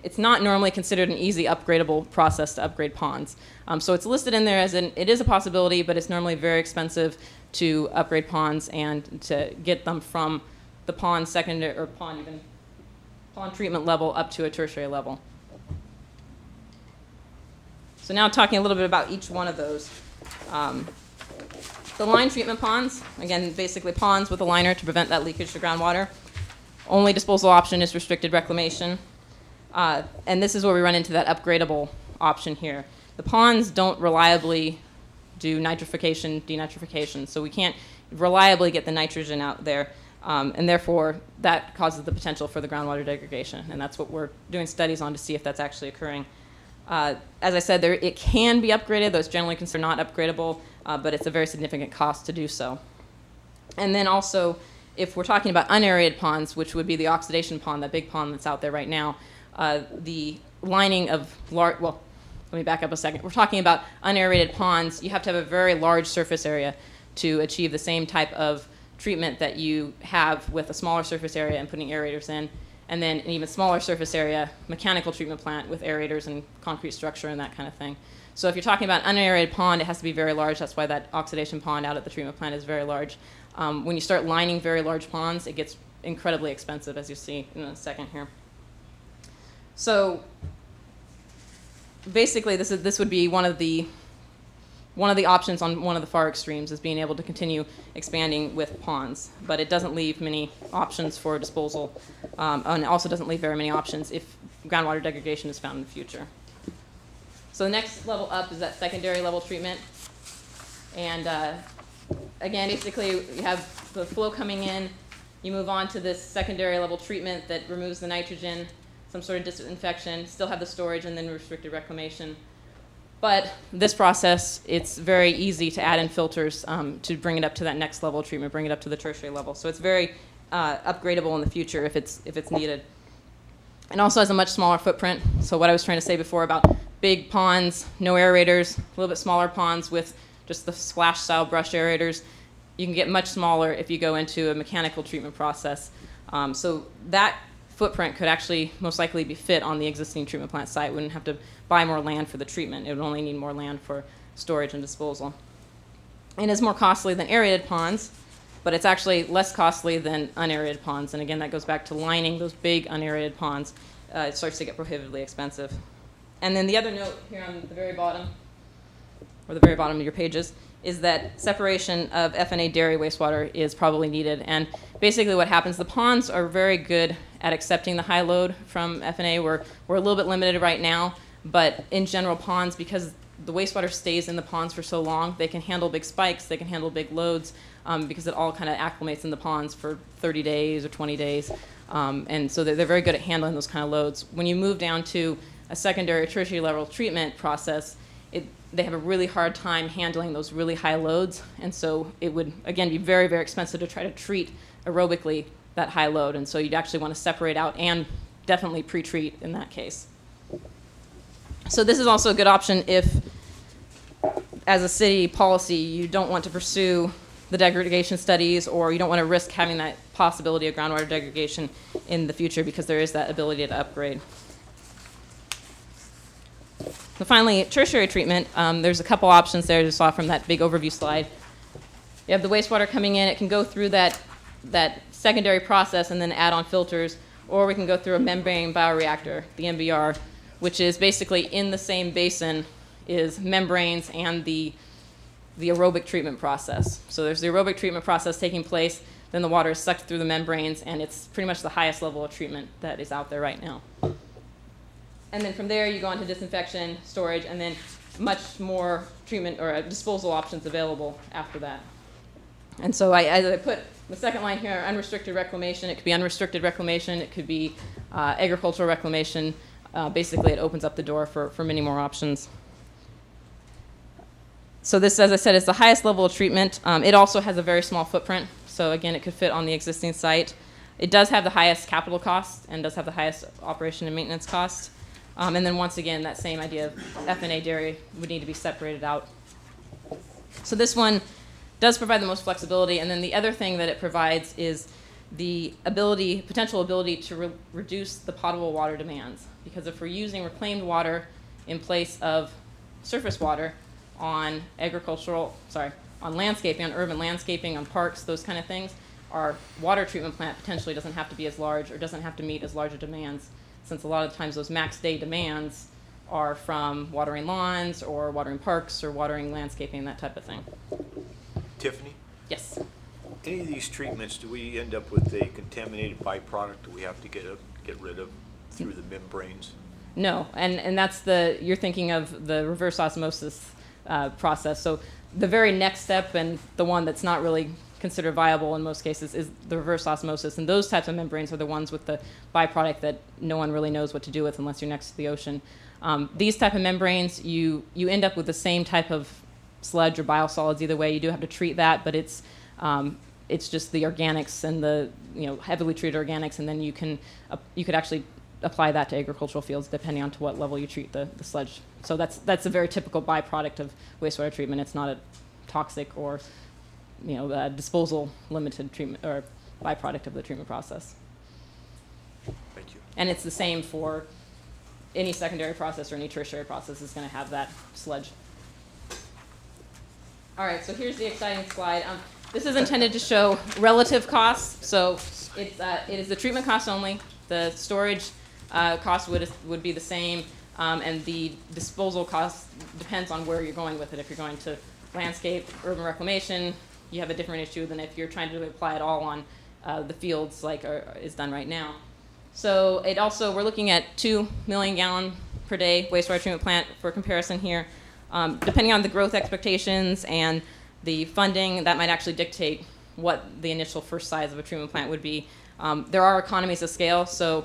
it's not normally considered an easy upgradable process to upgrade ponds. So it's listed in there as it is a possibility, but it's normally very expensive to upgrade ponds and to get them from the pond secondary or pond treatment level up to a tertiary level. So now talking a little bit about each one of those. The line treatment ponds, again, basically ponds with a liner to prevent that leakage to groundwater. Only disposal option is restricted reclamation. And this is where we run into that upgradable option here. The ponds don't reliably do nitrification, denitrification, so we can't reliably get the nitrogen out there, and therefore that causes the potential for the groundwater degradation, and that's what we're doing studies on to see if that's actually occurring. As I said, it can be upgraded. Those generally considered not upgradable, but it's a very significant cost to do so. And then also, if we're talking about unaerated ponds, which would be the oxidation pond, that big pond that's out there right now, the lining of large, well, let me back up a second. We're talking about unaerated ponds. You have to have a very large surface area to achieve the same type of treatment that you have with a smaller surface area and putting aerators in, and then an even smaller surface area mechanical treatment plant with aerators and concrete structure and that kind of thing. So if you're talking about unaerated pond, it has to be very large. That's why that oxidation pond out at the treatment plant is very large. When you start lining very large ponds, it gets incredibly expensive, as you see in a second here. So basically, this would be one of the options on one of the far extremes, is being able to continue expanding with ponds, but it doesn't leave many options for disposal, and also doesn't leave very many options if groundwater degradation is found in the future. So the next level up is that secondary level treatment, and again, basically you have the flow coming in, you move on to this secondary level treatment that removes the nitrogen, some sort of disinfection, still have the storage, and then restricted reclamation. But this process, it's very easy to add in filters to bring it up to that next level of treatment, bring it up to the tertiary level. So it's very upgradable in the future if it's needed. And also has a much smaller footprint. So what I was trying to say before about big ponds, no aerators, a little bit smaller ponds with just the splash style brush aerators, you can get much smaller if you go into a mechanical treatment process. So that footprint could actually most likely be fit on the existing treatment plant site. We wouldn't have to buy more land for the treatment. It would only need more land for storage and disposal. And it's more costly than aerated ponds, but it's actually less costly than unaerated ponds. And again, that goes back to lining those big unaerated ponds. It starts to get prohibitively expensive. And then the other note here on the very bottom, or the very bottom of your pages, is that separation of FNA dairy wastewater is probably needed. And basically what happens, the ponds are very good at accepting the high load from FNA. We're a little bit limited right now, but in general, ponds, because the wastewater stays in the ponds for so long, they can handle big spikes, they can handle big loads, because it all kind of acclimates in the ponds for 30 days or 20 days. And so they're very good at handling those kind of loads. When you move down to a secondary or tertiary level treatment process, they have a really hard time handling those really high loads. And so it would, again, be very, very expensive to try to treat aerobically that high load. And so you'd actually want to separate out and definitely pre-treat in that case. So this is also a good option if, as a city policy, you don't want to pursue the degradation studies, or you don't want to risk having that possibility of groundwater degradation in the future, because there is that ability to upgrade. So finally, tertiary treatment, there's a couple options there you saw from that big overview slide. You have the wastewater coming in. It can go through that secondary process and then add on filters, or we can go through a membrane bioreactor, the MBR, which is basically in the same basin is membranes and the aerobic treatment process. So there's the aerobic treatment process taking place, then the water is sucked through the membranes, and it's pretty much the highest level of treatment that is out there right now. And then from there, you go on to disinfection, storage, and then much more treatment or disposal options available after that. And so I put the second line here, unrestricted reclamation. It could be unrestricted reclamation. It could be agricultural reclamation. Basically, it opens up the door for many more options. So this, as I said, is the highest level of treatment. It also has a very small footprint. So again, it could fit on the existing site. It does have the highest capital cost and does have the highest operation and maintenance cost. And then once again, that same idea of FNA dairy would need to be separated out. So this one does provide the most flexibility. And then the other thing that it provides is the potential ability to reduce the potable water demands. Because if we're using reclaimed water in place of surface water on on landscaping, on urban landscaping, on parks, those kind of things, our water treatment plant potentially doesn't have to be as large or doesn't have to meet as large of demands, since a lot of times those max day demands are from watering lawns or watering parks or watering landscaping, that type of thing. Tiffany? Yes. Any of these treatments, do we end up with a contaminated byproduct that we have to get rid of through the membranes? No, and that's you're thinking of the reverse osmosis process. So the very next step, and the one that's not really considered viable in most cases, is the reverse osmosis. And those types of membranes are the ones with the byproduct that no one really knows what to do with unless you're next to the ocean. These type of membranes, you end up with the same type of sludge or biosolids either way. You do have to treat that, but it's just the organics and the heavily treated organics, and then you could actually apply that to agricultural fields depending on to what level you treat the sludge. So that's a very typical byproduct of wastewater treatment. It's not a toxic or disposal limited treatment or byproduct of the treatment process. Thank you. And it's the same for any secondary process or any tertiary process is going to have that sludge. All right, so here's the exciting slide. This is intended to show relative costs. So it is the treatment cost only. The storage cost would be the same, and the disposal cost depends on where you're going with it. If you're going to landscape, urban reclamation, you have a different issue than if you're trying to apply it all on the fields like is done right now. So we're looking at 2 million gallon per day wastewater treatment plant for comparison here. Depending on the growth expectations and the funding, that might actually dictate what the initial first size of a treatment plant would be. There are economies of scale, so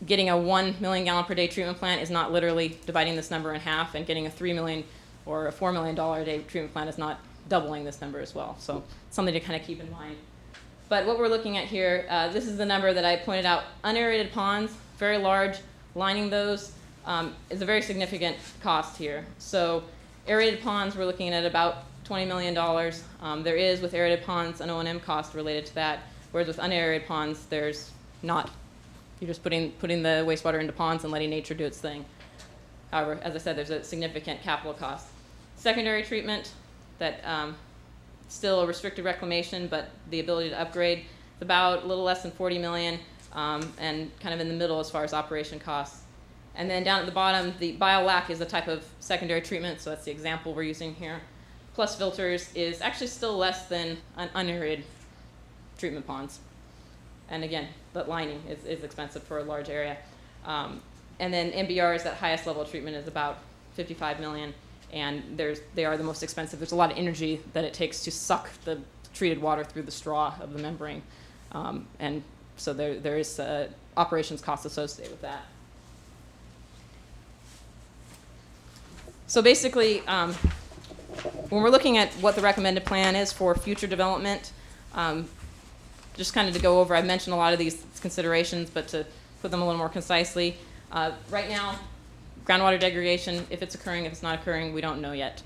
getting a 1 million gallon per day treatment plant is not literally dividing this number in half, and getting a 3 million or a $4 million a day treatment plant is not doubling this number as well. So something to kind of keep in mind. But what we're looking at here, this is the number that I pointed out. Unaerated ponds, very large, lining those is a very significant cost here. So aerated ponds, we're looking at about $20 million. There is, with aerated ponds, an O&M cost related to that, whereas with unaerated ponds, there's not. You're just putting the wastewater into ponds and letting nature do its thing. However, as I said, there's a significant capital cost. Secondary treatment, that still a restricted reclamation, but the ability to upgrade, it's about a little less than 40 million, and kind of in the middle as far as operation costs. And then down at the bottom, the biolac is a type of secondary treatment, so that's the example we're using here. Plus filters is actually still less than an unaerated treatment ponds. And again, the lining is expensive for a large area. And then MBRs, that highest level of treatment, is about 55 million. And they are the most expensive. There's a lot of energy that it takes to suck the treated water through the straw of the membrane. And so there is operations cost associated with that. So basically, when we're looking at what the recommended plan is for future development, just kind of to go over, I mentioned a lot of these considerations, but to put them a little more concisely, right now, groundwater degradation, if it's occurring, if it's not occurring, we don't know yet.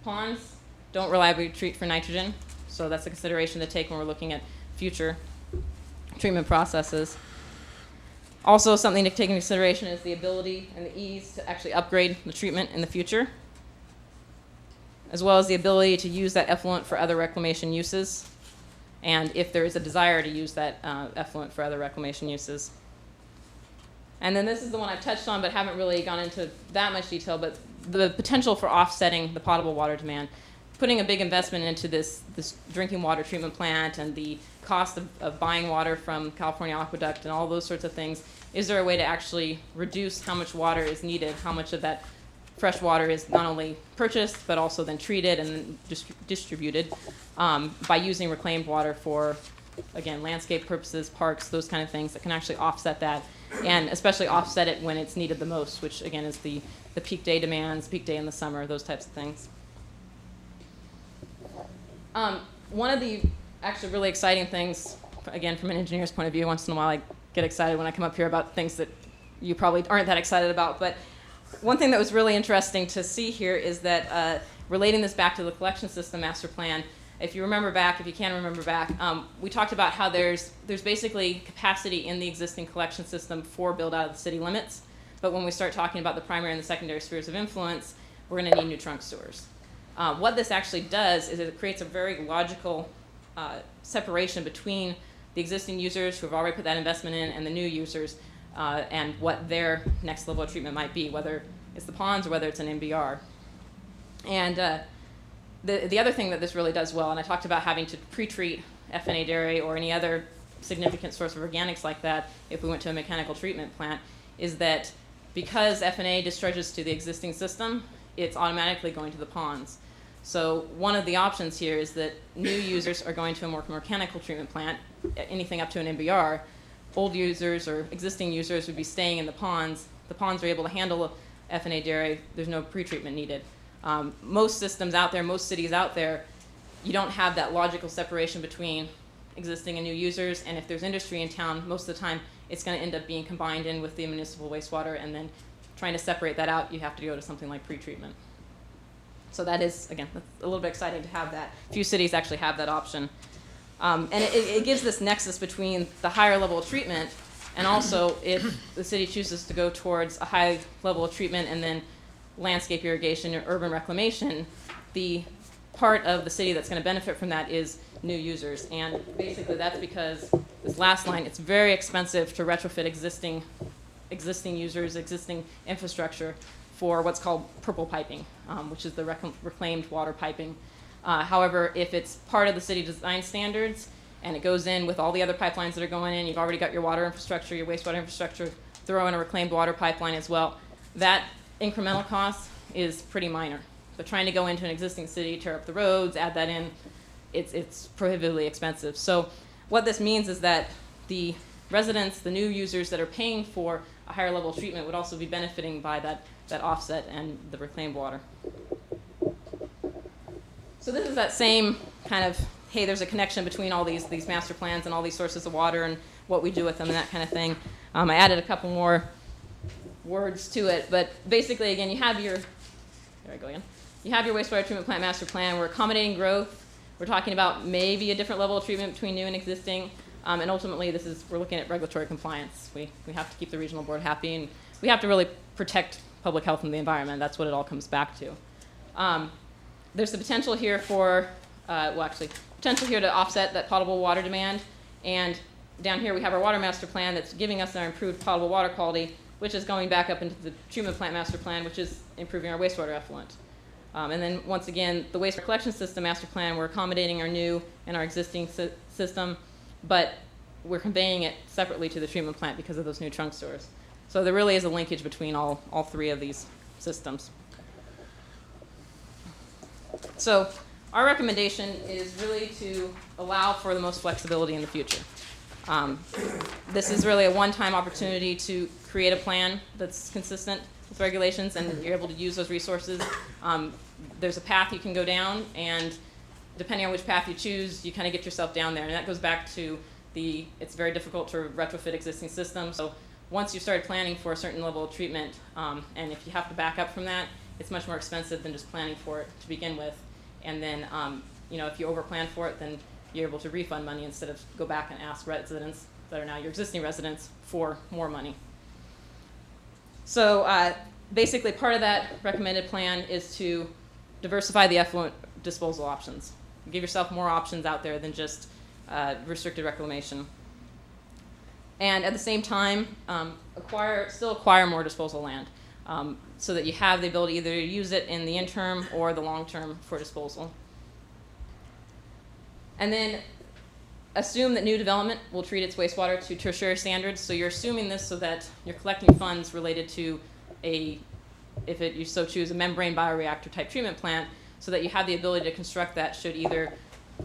Ponds don't reliably treat for nitrogen, so that's a consideration to take when we're looking at future treatment processes. Also, something to take into consideration is the ability and the ease to actually upgrade the treatment in the future, as well as the ability to use that effluent for other reclamation uses, and if there is a desire to use that effluent for other reclamation uses. And then this is the one I've touched on but haven't really gone into that much detail, but the potential for offsetting the potable water demand. Putting a big investment into this drinking water treatment plant and the cost of buying water from California Aqueduct and all those sorts of things, is there a way to actually reduce how much water is needed, how much of that fresh water is not only purchased but also then treated and then distributed by using reclaimed water for, again, landscape purposes, parks, those kind of things that can actually offset that, and especially offset it when it's needed the most, which again is the peak day demands, peak day in the summer, those types of things. One of the actually really exciting things, again from an engineer's point of view, once in a while I get excited when I come up here about things that you probably aren't that excited about, but one thing that was really interesting to see here is that relating this back to the collection system master plan, if you remember back, if you can remember back, we talked about how there's basically capacity in the existing collection system for build out of the city limits, but when we start talking about the primary and the secondary spheres of influence, we're going to need new trunk sewers. What this actually does is it creates a very logical separation between the existing users who have already put that investment in and the new users and what their next level of treatment might be, whether it's the ponds or whether it's an MBR. And the other thing that this really does well, and I talked about having to pre-treat FNA dairy or any other significant source of organics like that if we went to a mechanical treatment plant, is that because F&A discharges to the existing system, it's automatically going to the ponds. So one of the options here is that new users are going to a more mechanical treatment plant, anything up to an MBR. Old users or existing users would be staying in the ponds. The ponds are able to handle F&A dairy. There's no pretreatment needed. Most systems out there, most cities out there, you don't have that logical separation between existing and new users, and if there's industry in town, most of the time it's going to end up being combined in with the municipal wastewater, and then trying to separate that out, you have to go to something like pretreatment. So that is, again, that's a little bit exciting to have that. Few cities actually have that option. And it gives this nexus between the higher level of treatment, and also if the city chooses to go towards a high level of treatment and then landscape irrigation or urban reclamation, the part of the city that's going to benefit from that is new users. And basically that's because this last line, it's very expensive to retrofit existing users, existing infrastructure for what's called purple piping, which is the reclaimed water piping. However, if it's part of the city design standards and it goes in with all the other pipelines that are going in, you've already got your water infrastructure, your wastewater infrastructure, throw in a reclaimed water pipeline as well, that incremental cost is pretty minor. So trying to go into an existing city, tear up the roads, add that in, it's prohibitively expensive. So what this means is that the residents, the new users that are paying for a higher level of treatment would also be benefiting by that offset and the reclaimed water. So this is that same kind of, hey, there's a connection between all these master plans and all these sources of water and what we do with them and that kind of thing. I added a couple more words to it, but basically, again, you have your wastewater treatment plant master plan. We're accommodating growth. We're talking about maybe a different level of treatment between new and existing. And ultimately, we're looking at regulatory compliance. We have to keep the regional board happy, and we have to really protect public health and the environment. That's what it all comes back to. There's the potential here for, potential here to offset that potable water demand. And down here, we have our water master plan that's giving us our improved potable water quality, which is going back up into the treatment plant master plan, which is improving our wastewater effluent. And then once again, the wastewater collection system master plan, we're accommodating our new and our existing system, but we're conveying it separately to the treatment plant because of those new trunk stores. So there really is a linkage between all three of these systems. So our recommendation is really to allow for the most flexibility in the future. This is really a one-time opportunity to create a plan that's consistent with regulations, and you're able to use those resources. There's a path you can go down, and depending on which path you choose, you kind of get yourself down there. And that goes back to it's very difficult to retrofit existing systems. So once you start planning for a certain level of treatment, and if you have to back up from that, it's much more expensive than just planning for it to begin with. And then, if you overplan for it, then you're able to refund money instead of go back and ask residents that are now your existing residents for more money. So basically, part of that recommended plan is to diversify the effluent disposal options. Give yourself more options out there than just restricted reclamation. And at the same time, still acquire more disposal land so that you have the ability either to use it in the interim or the long term for disposal. And then assume that new development will treat its wastewater to tertiary standards. So you're assuming this so that you're collecting funds related to you so choose, a membrane bioreactor type treatment plant, so that you have the ability to construct that should either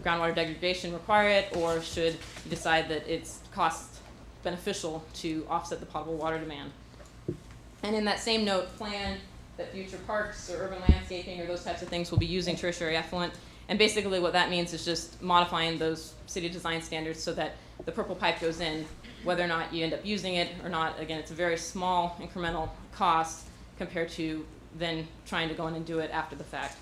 groundwater degradation require it, or should you decide that it's cost beneficial to offset the potable water demand. And in that same note, plan that future parks or urban landscaping or those types of things will be using tertiary effluent. And basically what that means is just modifying those city design standards so that the purple pipe goes in, whether or not you end up using it or not. Again, it's a very small incremental cost compared to then trying to go in and do it after the fact.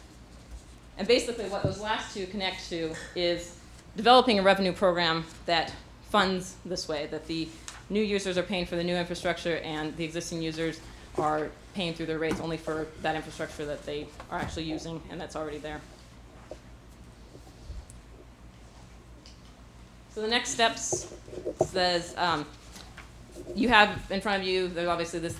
And basically what those last two connect to is developing a revenue program that funds this way, that the new users are paying for the new infrastructure and the existing users are paying through their rates only for that infrastructure that they are actually using and that's already there. So the next steps says you have in front of you, there's obviously this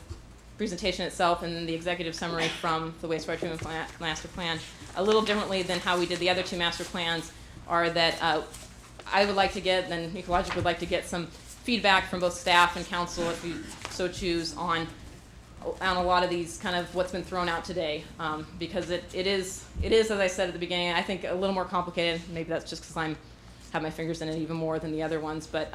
presentation itself and then the executive summary from the wastewater treatment plant master plan. A little differently than how we did the other two master plans are that I would like to get, and Ecologic would like to get some feedback from both staff and council so choose on a lot of these kind of what's been thrown out today, because it is, as I said at the beginning, I think a little more complicated. Maybe that's just because I'm have my fingers in it even more than the other ones, but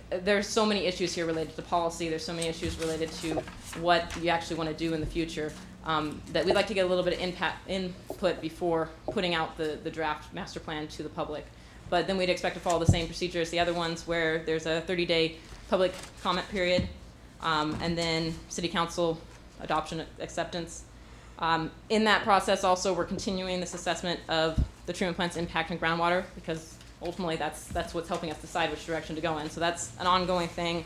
there's so many issues here related to policy. There's so many issues related to what you actually want to do in the future, that we'd like to get a little bit of input before putting out the draft master plan to the public. But then we'd expect to follow the same procedure as the other ones, where there's a 30-day public comment period, and then city council adoption acceptance. In that process also, we're continuing this assessment of the treatment plant's impact on groundwater, because ultimately that's what's helping us decide which direction to go in. So that's an ongoing thing.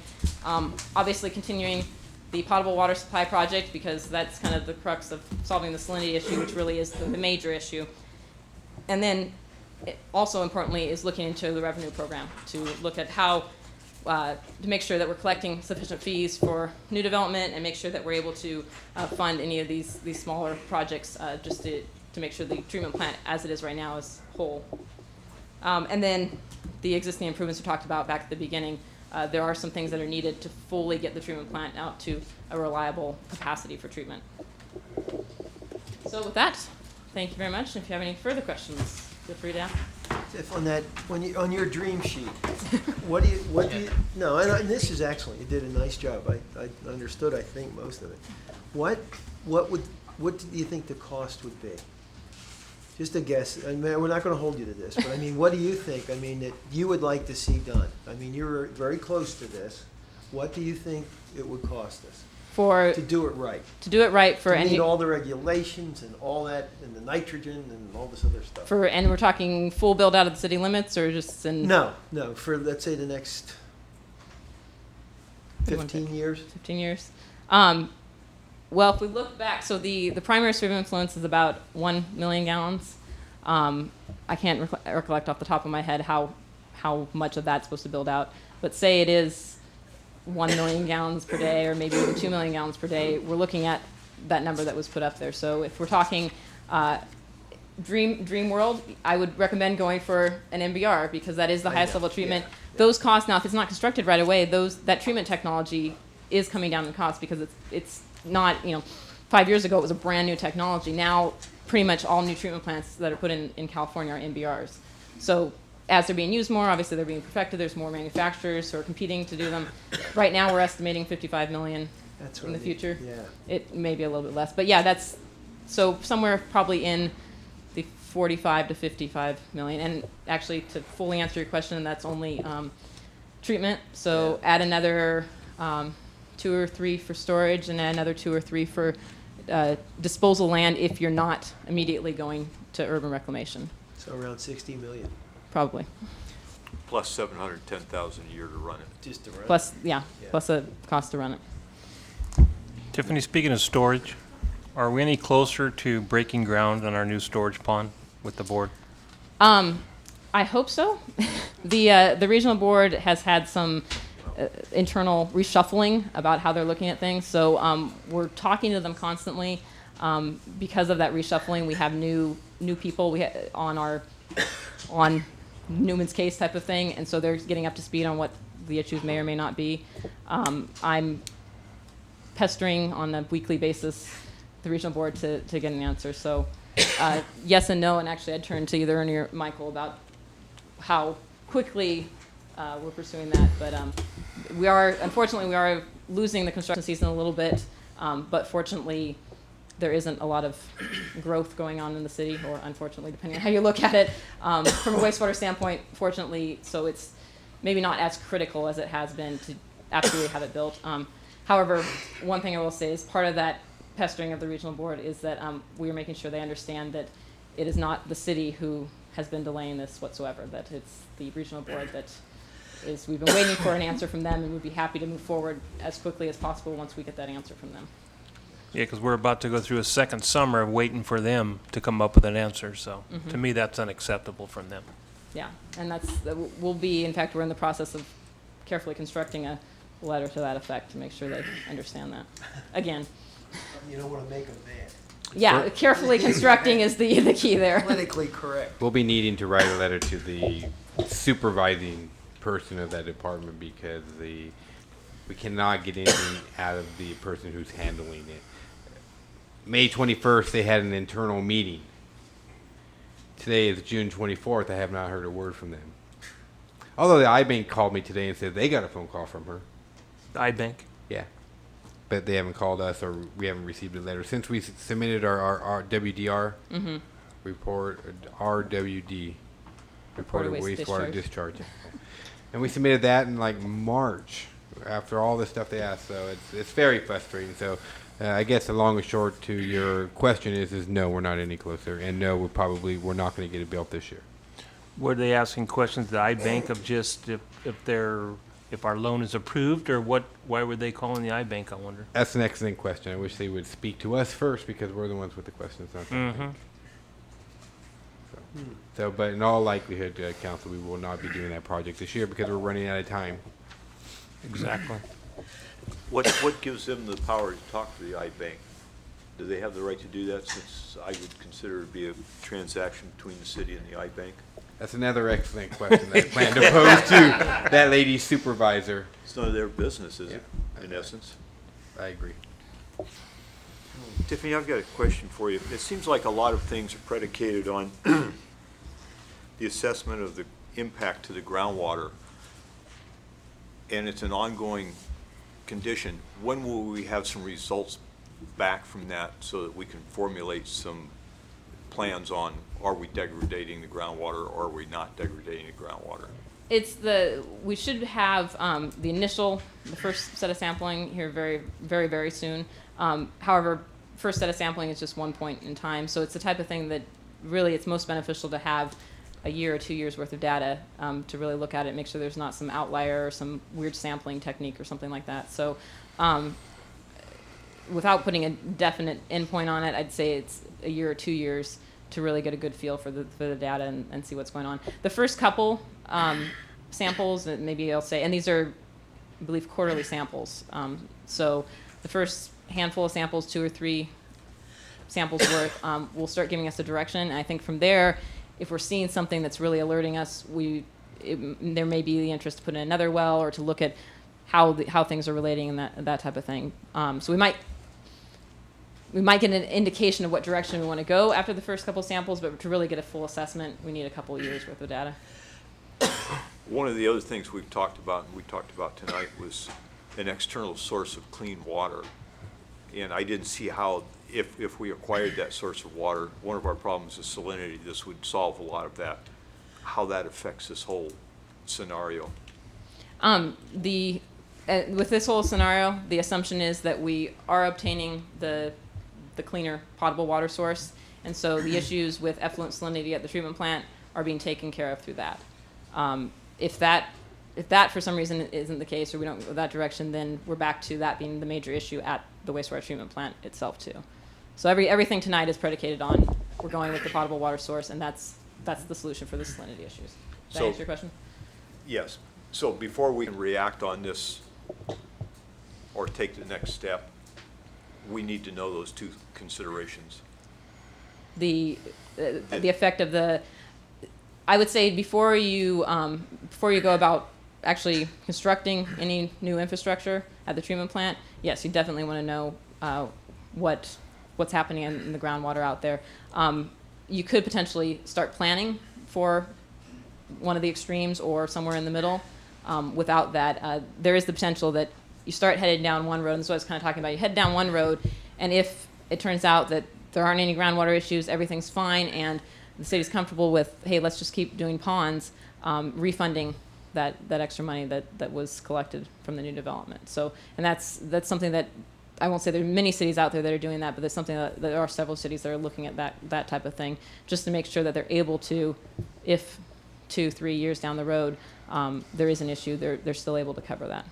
Obviously continuing the potable water supply project, because that's kind of the crux of solving the salinity issue, which really is the major issue. And then also importantly is looking into the revenue program to look at how to make sure that we're collecting sufficient fees for new development, and make sure that we're able to fund any of these smaller projects, just to make sure the treatment plant as it is right now is whole. And then the existing improvements we talked about back at the beginning, there are some things that are needed to fully get the treatment plant out to a reliable capacity for treatment. So with that, thank you very much. And if you have any further questions, feel free to ask. If on that, on your dream sheet, what do you, no, and this is excellent. You did a nice job. I understood, I think, most of it. What do you think the cost would be? Just a guess. I mean, we're not going to hold you to this, but I mean, what do you think? I mean, that you would like to see done? I mean, you're very close to this. What do you think it would cost us to do it right? To do it right for to meet any all the regulations and all that, and the nitrogen and all this other stuff. and we're talking full build out of the city limits, or just in No, for let's say the next 15 years. 15 years. Well, if we look back, so the primary sphere of influence is about 1 million gallons. I can't recollect off the top of my head how much of that's supposed to build out, but say it is 1 million gallons per day, or maybe even 2 million gallons per day. We're looking at that number that was put up there. So if we're talking dream world, I would recommend going for an MBR, because that is the highest level treatment. Yeah. Those costs, now if it's not constructed right away, that treatment technology is coming down in cost, because it's not, 5 years ago it was a brand new technology. Now pretty much all new treatment plants that are put in California are MBRs. So as they're being used more, obviously they're being perfected. There's more manufacturers who are competing to do them. Right now we're estimating 55 million in the future. Yeah. It may be a little bit less, but yeah, that's so somewhere probably in the 45 to 55 million. And actually, to fully answer your question, that's only treatment. So add another 2 or 3 for storage, and add another 2 or 3 for disposal land if you're not immediately going to urban reclamation. So around 60 million. Probably. Plus 710,000 a year to run it. Just to run Plus, it. yeah, plus a cost to run it. Tiffany, speaking of storage, are we any closer to breaking ground on our new storage pond with the board? I hope so. The regional board has had some internal reshuffling about how they're looking at things. So we're talking to them constantly. Because of that reshuffling, we have new people on Newman's case type of thing, and so they're getting up to speed on what the issues may or may not be. I'm pestering on a weekly basis the regional board to get an answer. So yes and no, and actually I'd turn to either Ernie or Michael about how quickly we're pursuing that. But unfortunately we are losing the construction season a little bit, but fortunately there isn't a lot of growth going on in the city, or unfortunately, depending on how you look at it. From a wastewater standpoint, fortunately, so it's maybe not as critical as it has been to absolutely have it built. However, one thing I will say is part of that pestering of the regional board is that we are making sure they understand that it is not the city who has been delaying this whatsoever, that it's the regional board that is, we've been waiting for an answer from them, and we'd be happy to move forward as quickly as possible once we get that answer from them. Yeah, because we're about to go through a second summer of waiting for them to come up with an answer. So to me, that's unacceptable from them. Yeah, and we'll be, in fact, we're in the process of carefully constructing a letter to that effect to make sure they understand that. Again. You don't want to make them mad. Yeah, carefully constructing is the key there. Politically correct. We'll be needing to write a letter to the supervising person of that department, because We cannot get anything out of the person who's handling it. May 21st, they had an internal meeting. Today is June 24th. I have not heard a word from them. Although the iBank called me today and said they got a phone call from her. The iBank. Yeah. But they haven't called us, or we haven't received a letter. Since we submitted our WDR report, RWD, report of wastewater discharge. And we submitted that in like March after all the stuff they asked. So it's very frustrating. So I guess the long and short to your question is no, we're not any closer. And no, we're not going to get it built this year. Were they asking questions to the iBank of just if our loan is approved, or what? Why were they calling the iBank, I wonder? That's an excellent question. I wish they would speak to us first because we're the ones with the questions, not the bank. So, but in all likelihood, Council, we will not be doing that project this year because we're running out of time. Exactly. What gives them the power to talk to the iBank? Do they have the right to do that, since I would consider it to be a transaction between the city and the iBank? That's another excellent question that I plan to pose to that lady's supervisor. It's none of their business, is it, in essence? I agree. Tiffany, I've got a question for you. It seems like a lot of things are predicated on the assessment of the impact to the groundwater, and it's an ongoing condition. When will we have some results back from that so that we can formulate some plans on, are we degrading the groundwater or are we not degrading the groundwater? We should have the first set of sampling here very, very, very soon. However, first set of sampling is just one point in time, so it's the type of thing that really it's most beneficial to have a year or 2 years worth of data to really look at it, make sure there's not some outlier or some weird sampling technique or something like that. So without putting a definite endpoint on it, I'd say it's a year or 2 years to really get a good feel for the data and see what's going on. The first couple samples, maybe I'll say, and these are, I believe, quarterly samples. So the first handful of samples, 2 or 3 samples worth, will start giving us a direction. And I think from there, if we're seeing something that's really alerting us, there may be the interest to put in another well or to look at how things are relating and that type of thing. So we might get an indication of what direction we want to go after the first couple samples, but to really get a full assessment, we need a couple of years worth of data. One of the other things we've talked about, and we talked about tonight, was an external source of clean water. And I didn't see how, if we acquired that source of water, one of our problems is salinity. This would solve a lot of that. How that affects this whole scenario. With this whole scenario, the assumption is that we are obtaining the cleaner potable water source, and so the issues with effluent salinity at the treatment plant are being taken care of through that. If that for some reason isn't the case, or we don't go that direction, then we're back to that being the major issue at the wastewater treatment plant itself too. So everything tonight is predicated on we're going with the potable water source, and that's the solution for the salinity issues. Does that answer your question? Yes. So before we can react on this or take the next step, we need to know those two considerations. The effect of I would say before you go about actually constructing any new infrastructure at the treatment plant, yes, you definitely want to know what's happening in the groundwater out there. You could potentially start planning for one of the extremes or somewhere in the middle. Without that, there is the potential that you start headed down one road, and that's what I was kind of talking about. You head down one road, and if it turns out that there aren't any groundwater issues, everything's fine, and the city's comfortable with, hey, let's just keep doing ponds, refunding that extra money that was collected from the new development. So, and that's something that I won't say there are many cities out there that are doing that, but there's something that there are several cities that are looking at that type of thing, just to make sure that they're able to, if 2-3 years down the road there is an issue, they're still able to cover that.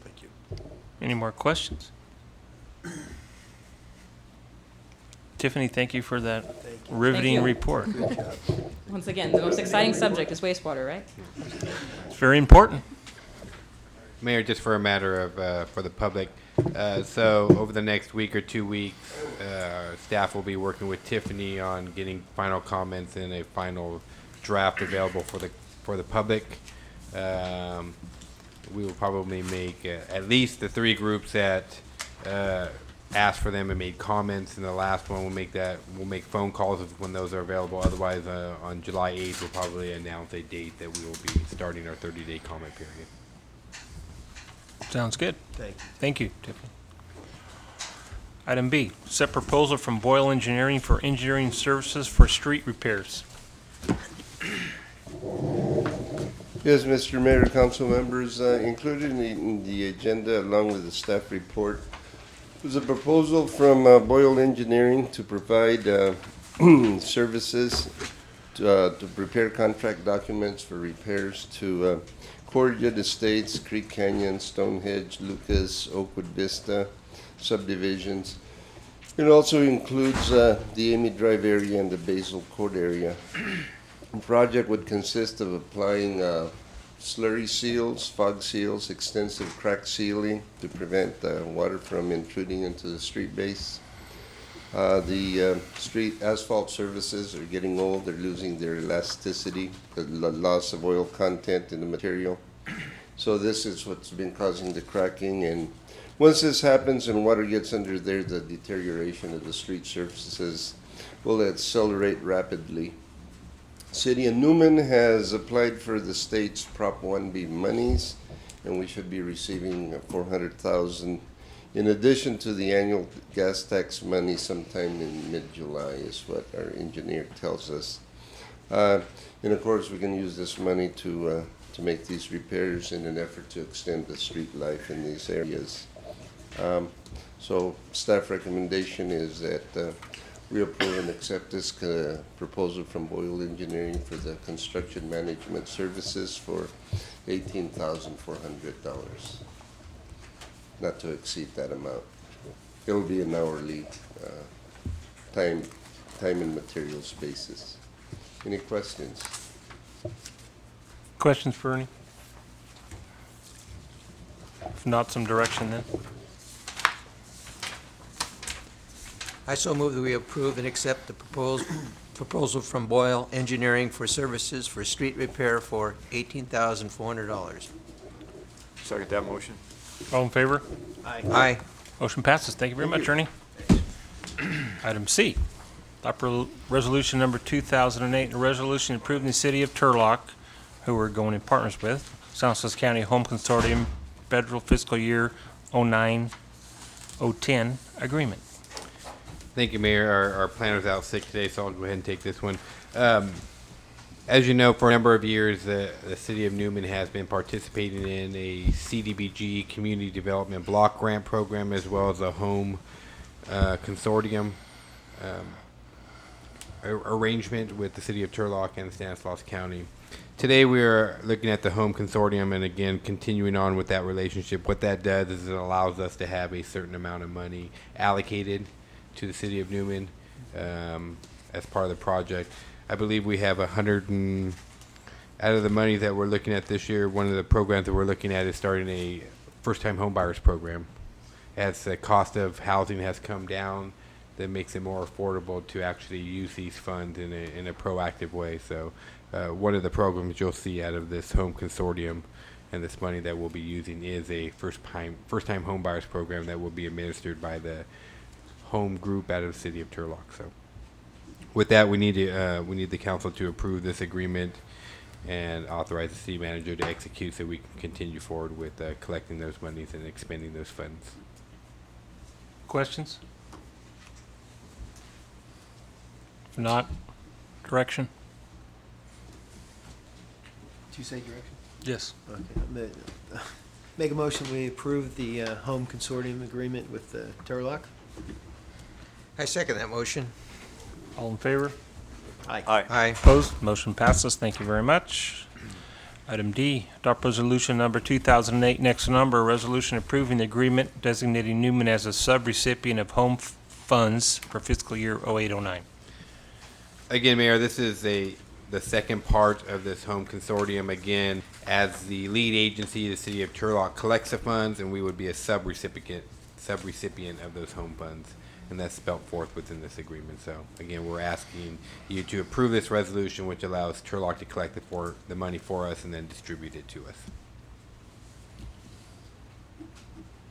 Thank you. Any more questions? Tiffany, thank you for that riveting Thank you. report. Once again, the most exciting subject is wastewater, right? It's very important. Mayor, just for a matter of for the public, so over the next week or 2 weeks, staff will be working with Tiffany on getting final comments and a final draft available for the for the public. We will probably make at least the 3 groups that asked for them and made comments, and the last one we'll make phone calls when those are available. Otherwise, on July 8th, we'll probably announce a date that we will be starting our 30-day comment period. Sounds good. Thank you. Thank you, Tiffany. Item B, set proposal from Boyle Engineering for engineering services for street repairs. Yes, Mr. Mayor, council members, included in the agenda along with the staff report was a proposal from Boyle Engineering to provide services to prepare contract documents for repairs to Cordial Estates, Creek Canyon, Stonehenge, Lucas, Oakwood Vista subdivisions. It also includes the Amy Drive area and the Basil Court area. The project would consist of applying slurry seals, fog seals, extensive crack sealing to prevent water from intruding into the street base. The street asphalt surfaces are getting old. They're losing their elasticity, the loss of oil content in the material. So this is what's been causing the cracking. And once this happens and water gets under there, the deterioration of the street surfaces will accelerate rapidly. City of Newman has applied for the state's Prop 1B monies, and we should be receiving $400,000 in addition to the annual gas tax money sometime in mid-July is what our engineer tells us. And of course, we can use this money to make these repairs in an effort to extend the street life in these areas. So staff recommendation is that we approve and accept this proposal from Boyle Engineering for the construction management services for $18,400, not to exceed that amount. It will be an hourly time and materials basis. Any questions? Questions for Ernie? If not, some direction then. I so move that we approve and accept the proposal from Boyle Engineering for services for street repair for $18,400. Second that motion. All in favor? Aye. Motion passes. Thank you very much, Ernie. Item C, adopt resolution number 2008, a resolution approving the city of Turlock, who we're going in partners with, San Luis County Home Consortium Federal Fiscal Year 09-010 Agreement. Thank you, Mayor. Our planner's out sick today, so I'll go ahead and take this one. As you know, for a number of years, the city of Newman has been participating in a CDBG Community Development Block Grant Program, as well as a home consortium arrangement with the city of Turlock and Stanislaus County. Today we are looking at the home consortium and again continuing on with that relationship. What that does is it allows us to have a certain amount of money allocated to the city of Newman as part of the project. I believe we have out of the money that we're looking at this year, one of the programs that we're looking at is starting a first-time homebuyers program. As the cost of housing has come down, that makes it more affordable to actually use these funds in a proactive way. So one of the programs you'll see out of this home consortium and this money that we'll be using is a first-time homebuyers program that will be administered by the home group out of the city of Turlock. So with that, we need the council to approve this agreement and authorize the city manager to execute so we can continue forward with collecting those monies and expending those funds. Questions? If not, direction? Did you say direction? Yes. Okay. Make a motion, we approve the home consortium agreement with Turlock. I second that motion. All in favor? Aye. Aye. Opposed? Motion passes. Thank you very much. Item D, adopt resolution number 2008, next number, a resolution approving the agreement designating Newman as a subrecipient of home funds for fiscal year 08-09. Again, Mayor, this is the second part of this home consortium. Again, as the lead agency, the city of Turlock collects the funds, and we would be a subrecipient of those home funds. and that's spelt forth within this agreement. So again, we're asking you to approve this resolution, which allows Turlock to collect the money for us and then distribute it to us.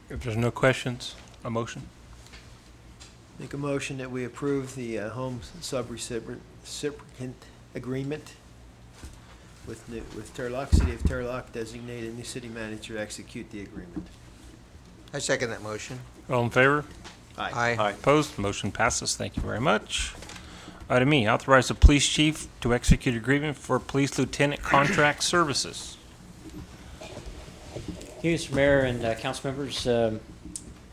If there's no questions, a motion? Make a motion that we approve the home sub-recipient agreement with Turlock, City of Turlock, designate a new city manager to execute the agreement. I second that motion. All in favor? Aye. Aye. Opposed? Motion passes. Thank you very much. Item E, authorize the police chief to execute agreement for police lieutenant contract services. Mr. Mayor and council members,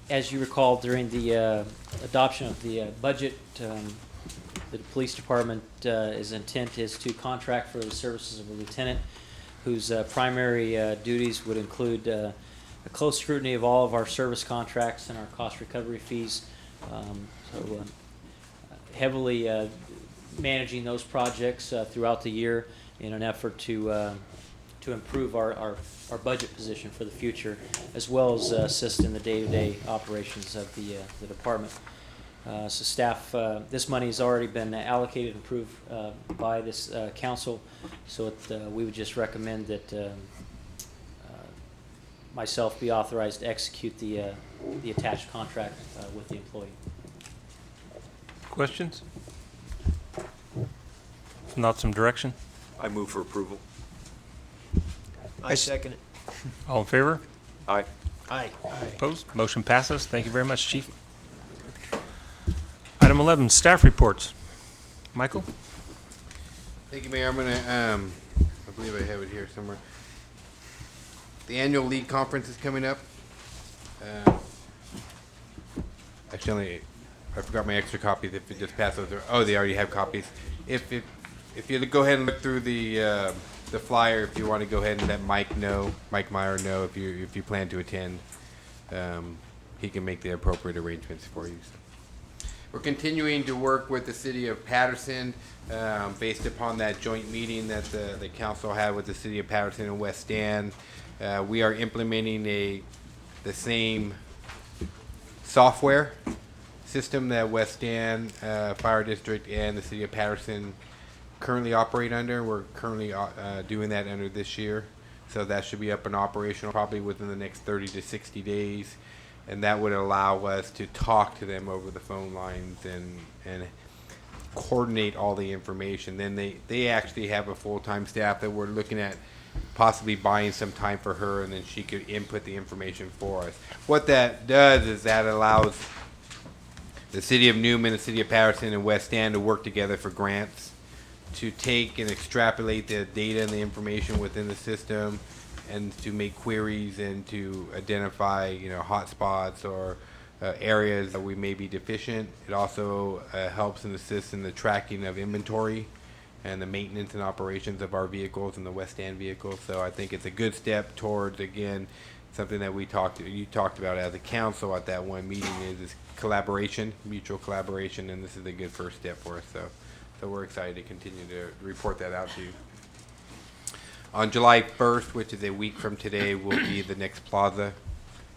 as you recall, during the adoption of the budget, the police department, intent is to contract for the services of a lieutenant whose primary duties would include a close scrutiny of all of our service contracts and our cost recovery fees. Heavily managing those projects throughout the year in an effort to improve our budget position for the future, as well as assist in the day-to-day operations of the department. So staff, this money has already been allocated and approved by this council, so we would just recommend that myself be authorized to execute the attached contract with the employee. Questions? If not, some direction? I move for approval. I second it. All in favor? Aye. Aye. Opposed? Motion passes. Thank you very much, Chief. Item 11, staff reports. Michael? Thank you, Mayor. I'm gonna, I believe I have it here somewhere. The annual league conference is coming up. Actually, I forgot my extra copies. If it just pass those, oh, they already have copies. If you go ahead and look through the flyer, if you want to go ahead and let Mike Meyer know if you plan to attend, he can make the appropriate arrangements for you. So. We're continuing to work with the city of Patterson based upon that joint meeting that the council had with the city of Patterson and West End. We are implementing the same software system that West End Fire District and the city of Patterson currently operate under. We're currently doing that under this year, so that should be up and operational probably within the next 30 to 60 days, and that would allow us to talk to them over the phone lines and coordinate all the information. Then they actually have a full-time staff that we're looking at possibly buying some time for her, and then she could input the information for us. What that does is that allows the city of Newman, the city of Patterson, and West End to work together for grants to take and extrapolate the data and the information within the system, and to make queries and to identify, hot spots or areas that we may be deficient. It also helps and assists in the tracking of inventory and the maintenance and operations of our vehicles and the West End vehicles. So I think it's a good step towards, again, something that you talked about as a council at that one meeting is collaboration, mutual collaboration, and this is a good first step for us. So we're excited to continue to report that out to you. On July 1st, which is a week from today, will be the next Plaza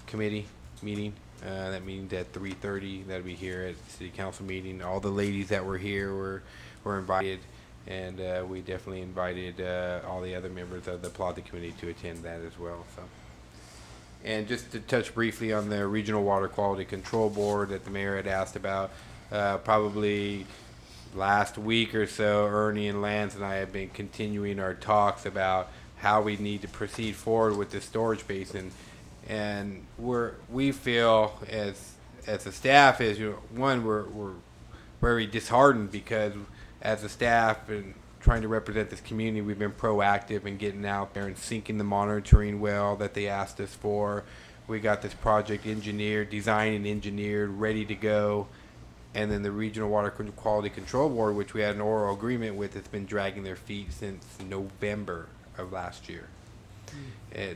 Committee meeting. That means at 3:30. That'll be here at the City Council meeting. All the ladies that were here were invited, and we definitely invited all the other members of the Plaza Committee to attend that as well. So, and just to touch briefly on the Regional Water Quality Control Board that the mayor had asked about, probably last week or so, Ernie and Lance and I have been continuing our talks about how we need to proceed forward with the storage basin, and we feel as a staff is we're very disheartened because as a staff and trying to represent this community, we've been proactive in getting out there and sinking the monitoring well that they asked us for. We got this project designed and engineered, ready to go. And then the Regional Water Quality Control Board, which we had an oral agreement with, has been dragging their feet since November of last year.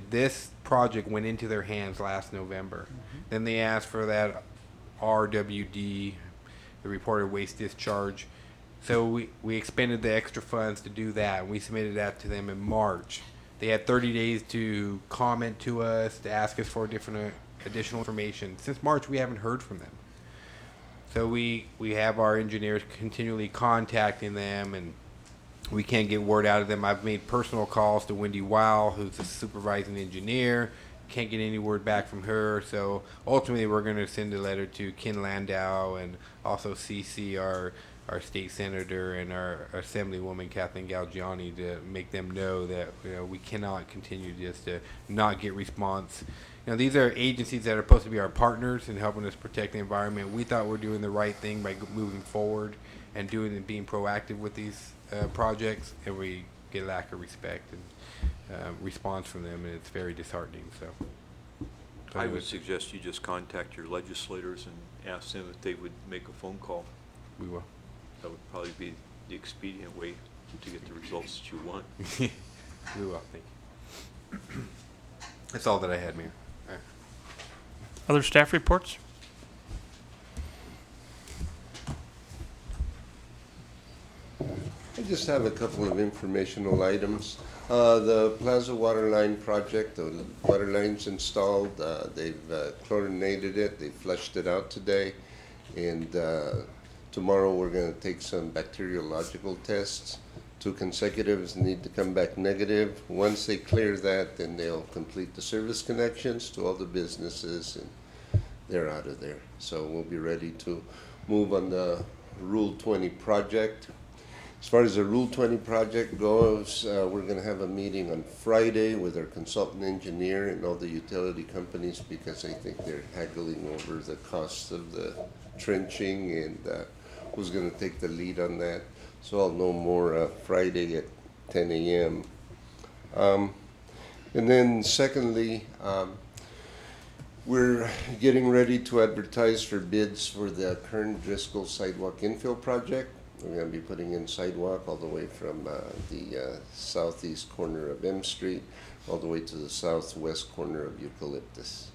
This project went into their hands last November. Then they asked for that RWD, the reported waste discharge. So we expended the extra funds to do that. We submitted that to them in March. They had 30 days to comment to us, to ask us for additional information. Since March, we haven't heard from them. So we have our engineers continually contacting them, and we can't get word out of them. I've made personal calls to Wendy Weil, who's the supervising engineer. Can't get any word back from her. So ultimately, we're going to send a letter to Ken Landau and also CC our state senator and our assemblywoman Kathleen Galgiani to make them know that we cannot continue just to not get response. These are agencies that are supposed to be our partners in helping us protect the environment. We thought we're doing the right thing by moving forward and being proactive with these projects, and we get a lack of respect and response from them, and it's very disheartening. So I would suggest you just contact your legislators and ask them if they would make a phone call. We will. That would probably be the expedient way to get the results that you want. We will. Thank you. That's all that I had, Mayor. Other staff reports? I just have a couple of informational items. The Plaza Water Line project, the water line's installed. They've chlorinated it. They flushed it out today. And tomorrow we're going to take some bacteriological tests. 2 consecutives need to come back negative. Once they clear that, then they'll complete the service connections to all the businesses, and they're out of there. So we'll be ready to move on the Rule 20 project. As far as the Rule 20 project goes, we're going to have a meeting on Friday with our consultant engineer and all the utility companies, because I think they're haggling over the cost of the trenching and who's going to take the lead on that. So I'll know more Friday at 10 a.m. And then secondly, we're getting ready to advertise for bids for the Kern Driscoll Sidewalk Infill Project. We're going to be putting in sidewalk all the way from the southeast corner of M Street all the way to the southwest corner of Eucalyptus.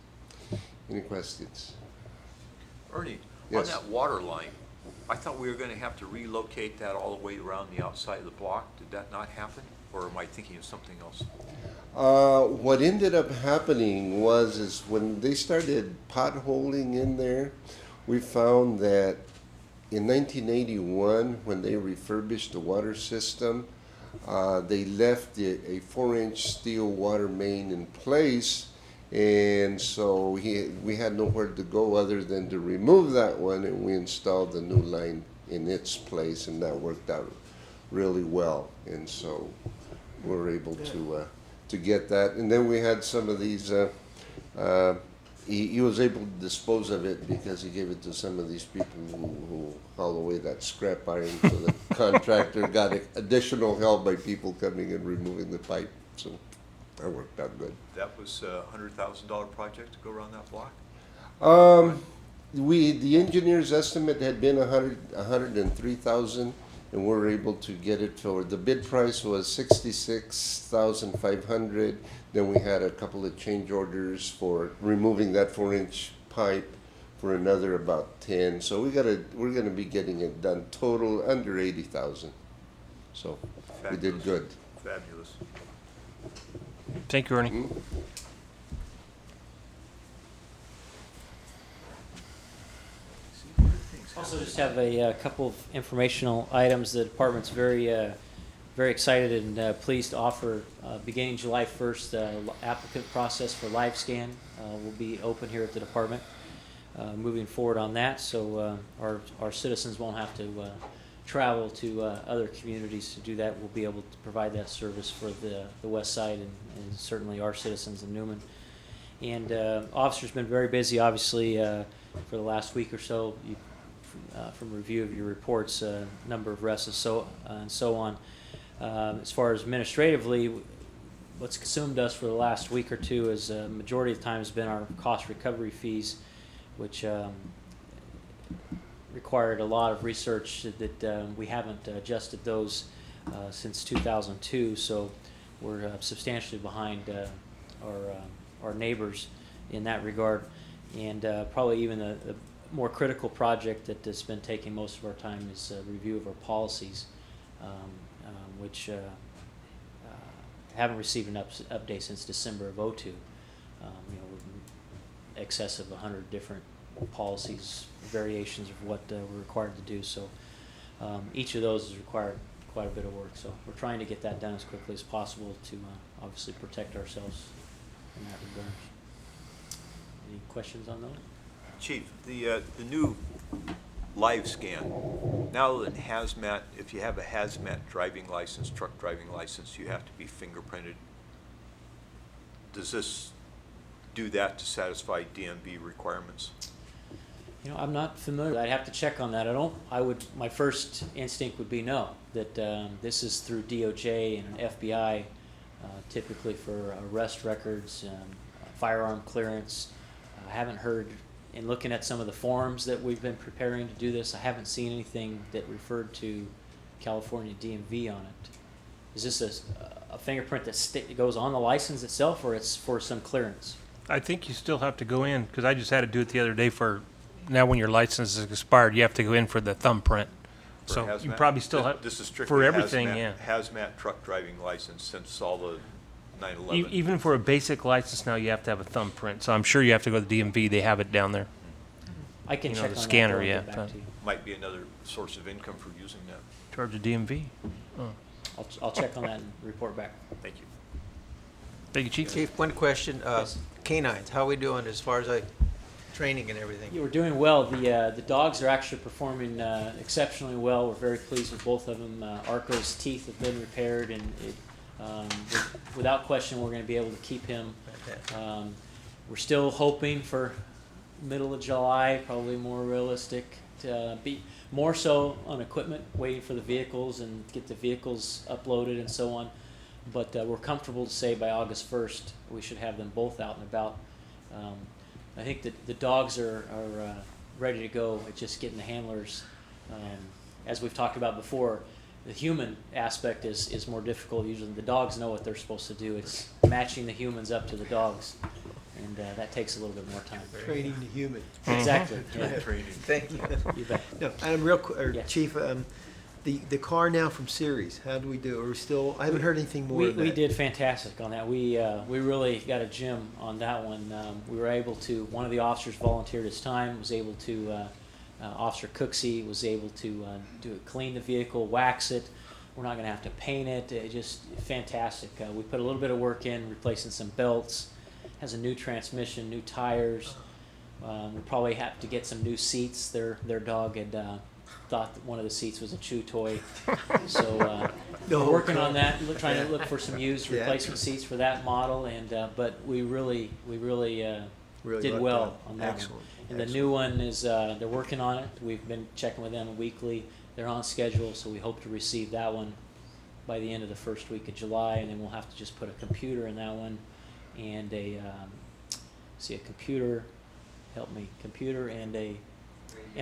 Any questions? Ernie, Yes. on that water line, I thought we were going to have to relocate that all the way around the outside of the block. Did that not happen? Or am I thinking of something else? What ended up happening is when they started potholing in there, we found that in 1981, when they refurbished the water system, they left a 4-inch steel water main in place, and so we had nowhere to go other than to remove that one, and we installed the new line in its place, and that worked out really well. And so we were able to get that. And then we had some of these. He was able to dispose of it because he gave it to some of these people who haul away that scrap iron. So the contractor got additional help by people coming and removing the pipe. So that worked out good. That was a $100,000 project to go around that block? The engineer's estimate had been $103,000, and we were able to get it for, the bid price was $66,500. Then we had a couple of change orders for removing that 4-inch pipe for another about 10. So we're gonna be getting it done total under 80,000. So we did good. Fabulous. Thank you, Ernie. Mhm. Also, just have a couple of informational items. The department's very excited and pleased to offer, beginning July 1st, applicant process for live scan will be open here at the department. Moving forward on that, so our citizens won't have to travel to other communities to do that. We'll be able to provide that service for the west side and certainly our citizens in Newman. And officer's been very busy, obviously, for the last week or so. From review of your reports, number of arrests and so on. As far as administratively, what's consumed us for the last week or two is majority of the time has been our cost recovery fees, which required a lot of research that we haven't adjusted those since 2002. So we're substantially behind our neighbors in that regard, and probably even the more critical project that has been taking most of our time is a review of our policies, which haven't received an update since December of '02. Excess of 100 different policies, variations of what we're required to do. So each of those is required quite a bit of work. So we're trying to get that done as quickly as possible to obviously protect ourselves in that regard. Any questions on those? Chief, the new live scan, now that hazmat, if you have a hazmat driving license, truck driving license, you have to be fingerprinted. Does this do that to satisfy DMV requirements? You know, I'm not familiar. I'd have to check on that. My first instinct would be no, that this is through DOJ and FBI, typically for arrest records, firearm clearance. I haven't heard, in looking at some of the forms that we've been preparing to do this, I haven't seen anything that referred to California DMV on it. Is this a fingerprint that goes on the license itself, or it's for some clearance? I think you still have to go in, because I just had to do it the other day for, now when your license is expired, you have to go in for the thumbprint. For So you hazmat? probably still have, This is strictly for everything, hazmat- yeah. Hazmat truck driving license since all the 9/11. Even for a basic license now, you have to have a thumbprint. So I'm sure you have to go to the DMV. They have it down there. I can You know, check the on scanner, that. I'll yeah, get back but- to you. Might be another source of income for using that. Charge the DMV. Oh. I'll check on that and report back. Thank you. Thank you, Chief. Chief, one question. Yes. Canines, how are we doing as far as like training and everything? Yeah, we're doing well. The dogs are actually performing exceptionally well. We're very pleased with both of them. Arco's teeth have been repaired, and without question, we're going to be able to keep him. We're still hoping for middle of July, probably more realistic. To be more so on equipment, waiting for the vehicles and get the vehicles uploaded and so on. But we're comfortable to say by August 1st we should have them both out and about. I think that the dogs are ready to go. It's just getting the handlers. As we've talked about before, the human aspect is more difficult. Usually the dogs know what they're supposed to do. It's matching the humans up to the dogs, and that takes a little bit more time. Training the human. Exactly. Yeah. Thank you. You bet. No, and real quick, Yes. Chief, the car now from Series, how do we do? Are we still, I haven't heard anything more of that. We did fantastic on that. We really got a gem on that one. We were able to, one of the officers volunteered his time, was able to, Officer Cooksey was able to clean the vehicle, wax it. We're not going to have to paint it. Just fantastic. We put a little bit of work in, replacing some belts. Has a new transmission, new tires. We probably have to get some new seats. Their dog had thought that one of the seats was a chew toy. So we're working on that, trying to look for some used replacement seats for that model. And but we really did lucked well out. on that Excellent. one. And the new one is they're working on it. We've been checking with them weekly. They're on schedule, so we hope to receive that one by the end of the first week of July, and then we'll have to just put a computer in that one and a computer and a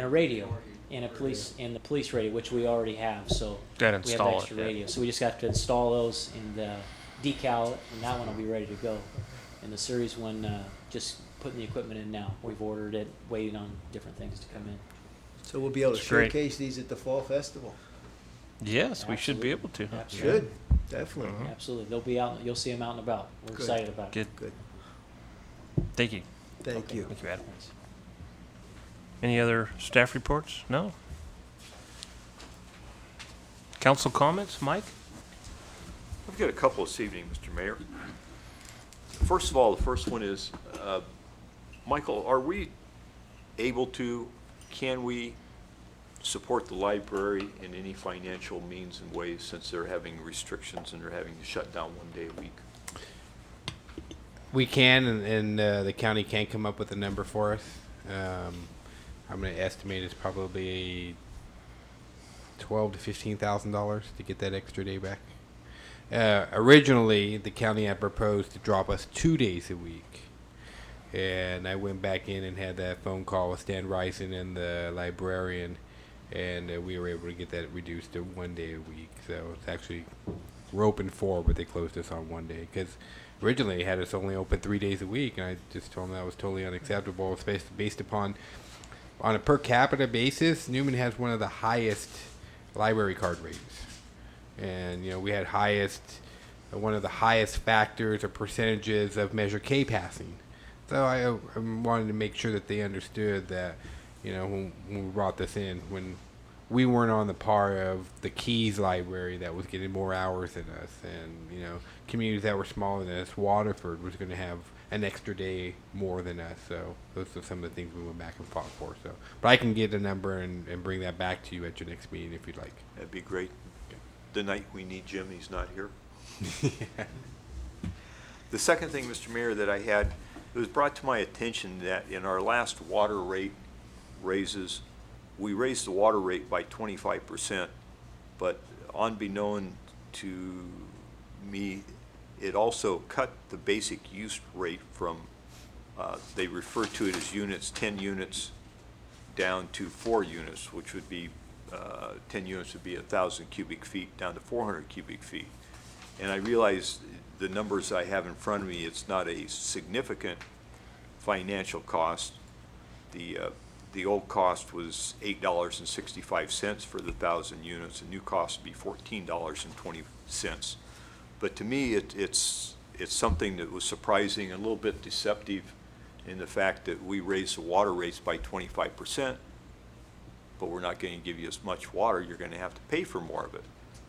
radio and the police radio, which we already have. So Gotta we have install an it, extra yeah. radio. So we just got to install those and decal it, and that one will be ready to go. And the Series one, just putting the equipment in now. We've ordered it, waiting on different things to come in. So we'll be able to That's great. showcase these at the Fall Festival. Yes, we should be able to. Absolutely. Should, definitely. Absolutely. They'll be out. You'll see them out and about. We're Good. excited about it. Good. Good. Thank you. Thank you. Thank you, Adam. Any other staff reports? No? Council comments? Mike? I've got a couple this evening, Mr. Mayor. First of all, the first one is, Michael, are we able to, can we support the library in any financial means and ways since they're having restrictions and they're having to shut down one day a week? We can, and the county can come up with a number for us. I'm going to estimate it's probably $12,000 to $15,000 to get that extra day back. Originally, the county had proposed to drop us 2 days a week, and I went back in and had that phone call with Stan Rison and the librarian, and we were able to get that reduced to 1 day a week. So it's actually, we're open 4, but they closed us on 1 day because originally they had us only open 3 days a week, and I just told them that was totally unacceptable. It's based upon, on a per capita basis, Newman has one of the highest library card rates. And, we had one of the highest factors or percentages of Measure K passing. So I wanted to make sure that they understood that, when we brought this in, when we weren't on the par of the Keys Library that was getting more hours than us, and communities that were smaller than us, Waterford was going to have an extra day more than us. So those are some of the things we went back and fought for. So, but I can get a number and bring that back to you at your next meeting if you'd like. That'd be great. The night we need Jim, he's not here. The second thing, Mr. Mayor, that I had, it was brought to my attention that in our last water rate raises, we raised the water rate by 25%, but unbeknown to me, it also cut the basic use rate from, they refer to it as units, 10 units down to 4 units, which would be, 10 units would be 1,000 cubic feet down to 400 cubic feet. And I realize the numbers I have in front of me, it's not a significant financial cost. The old cost was $8.65 for the 1,000 units. The new cost would be $14.20. But to me, it's something that was surprising and a little bit deceptive in the fact that we raised the water rates by 25%, but we're not going to give you as much water. You're going to have to pay for more of it.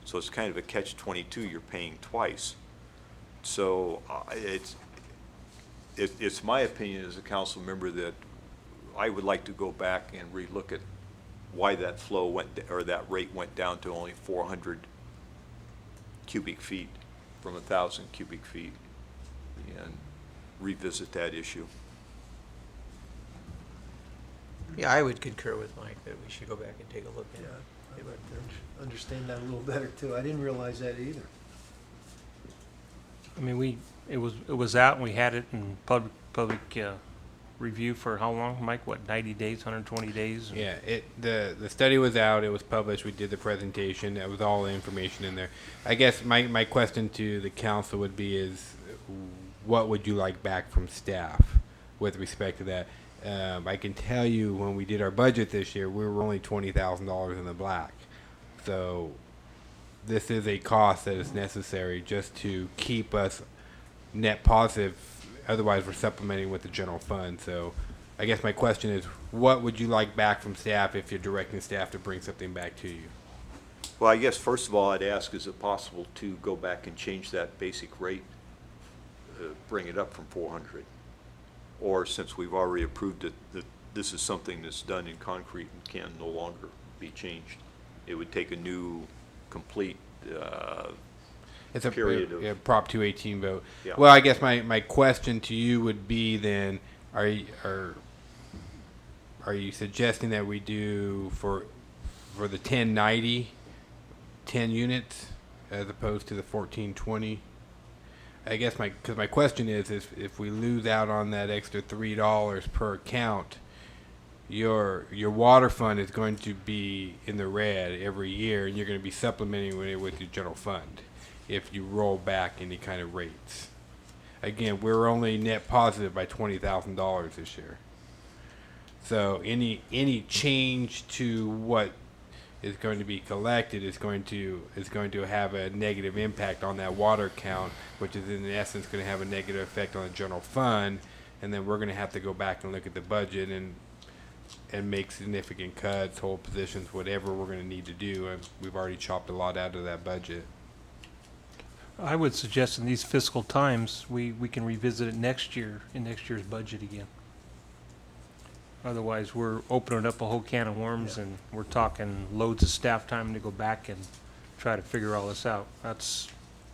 So it's kind of a catch-22. You're paying twice. So it's my opinion as a council member that I would like to go back and relook at why that flow went, or that rate went down to only 400 cubic feet from 1,000 cubic feet, and revisit that issue. Yeah, I would concur with Mike that we should go back and take a look at Yeah, it. I'd like to understand that a little better too. I didn't realize that either. I mean, it was out and we had it in public review for how long, Mike? What, 90 days, 120 days? Yeah, the study was out. It was published. We did the presentation. That was all the information in there. I guess my question to the council would be is, what would you like back from staff with respect to that? I can tell you when we did our budget this year, we were only $20,000 in the black. So this is a cost that is necessary just to keep us net positive. Otherwise, we're supplementing with the general fund. So I guess my question is, what would you like back from staff if you're directing staff to bring something back to you? Well, I guess first of all, I'd ask, is it possible to go back and change that basic rate, bring it up from 400? Or since we've already approved it, that this is something that's done in concrete and can no longer be changed? It would take a new, complete It's a period of... Prop 218 vote. Yeah. Well, I guess my question to you would be then, are you suggesting that we do for the 1090 10 units as opposed to the 1420? I guess because my question is if we lose out on that extra $3 per account, your water fund is going to be in the red every year, and you're going to be supplementing with your general fund if you roll back any kind of rates. Again, we're only net positive by $20,000 this year. So any change to what is going to be collected is going to have a negative impact on that water count, which is in essence going to have a negative effect on the general fund, and then we're going to have to go back and look at the budget and make significant cuts, hold positions, whatever we're going to need to do. And we've already chopped a lot out of that budget. I would suggest in these fiscal times, we can revisit it next year, in next year's budget again. Otherwise, we're opening up a whole can of worms, and we're talking loads of staff time to go back and try to figure all this out. That's,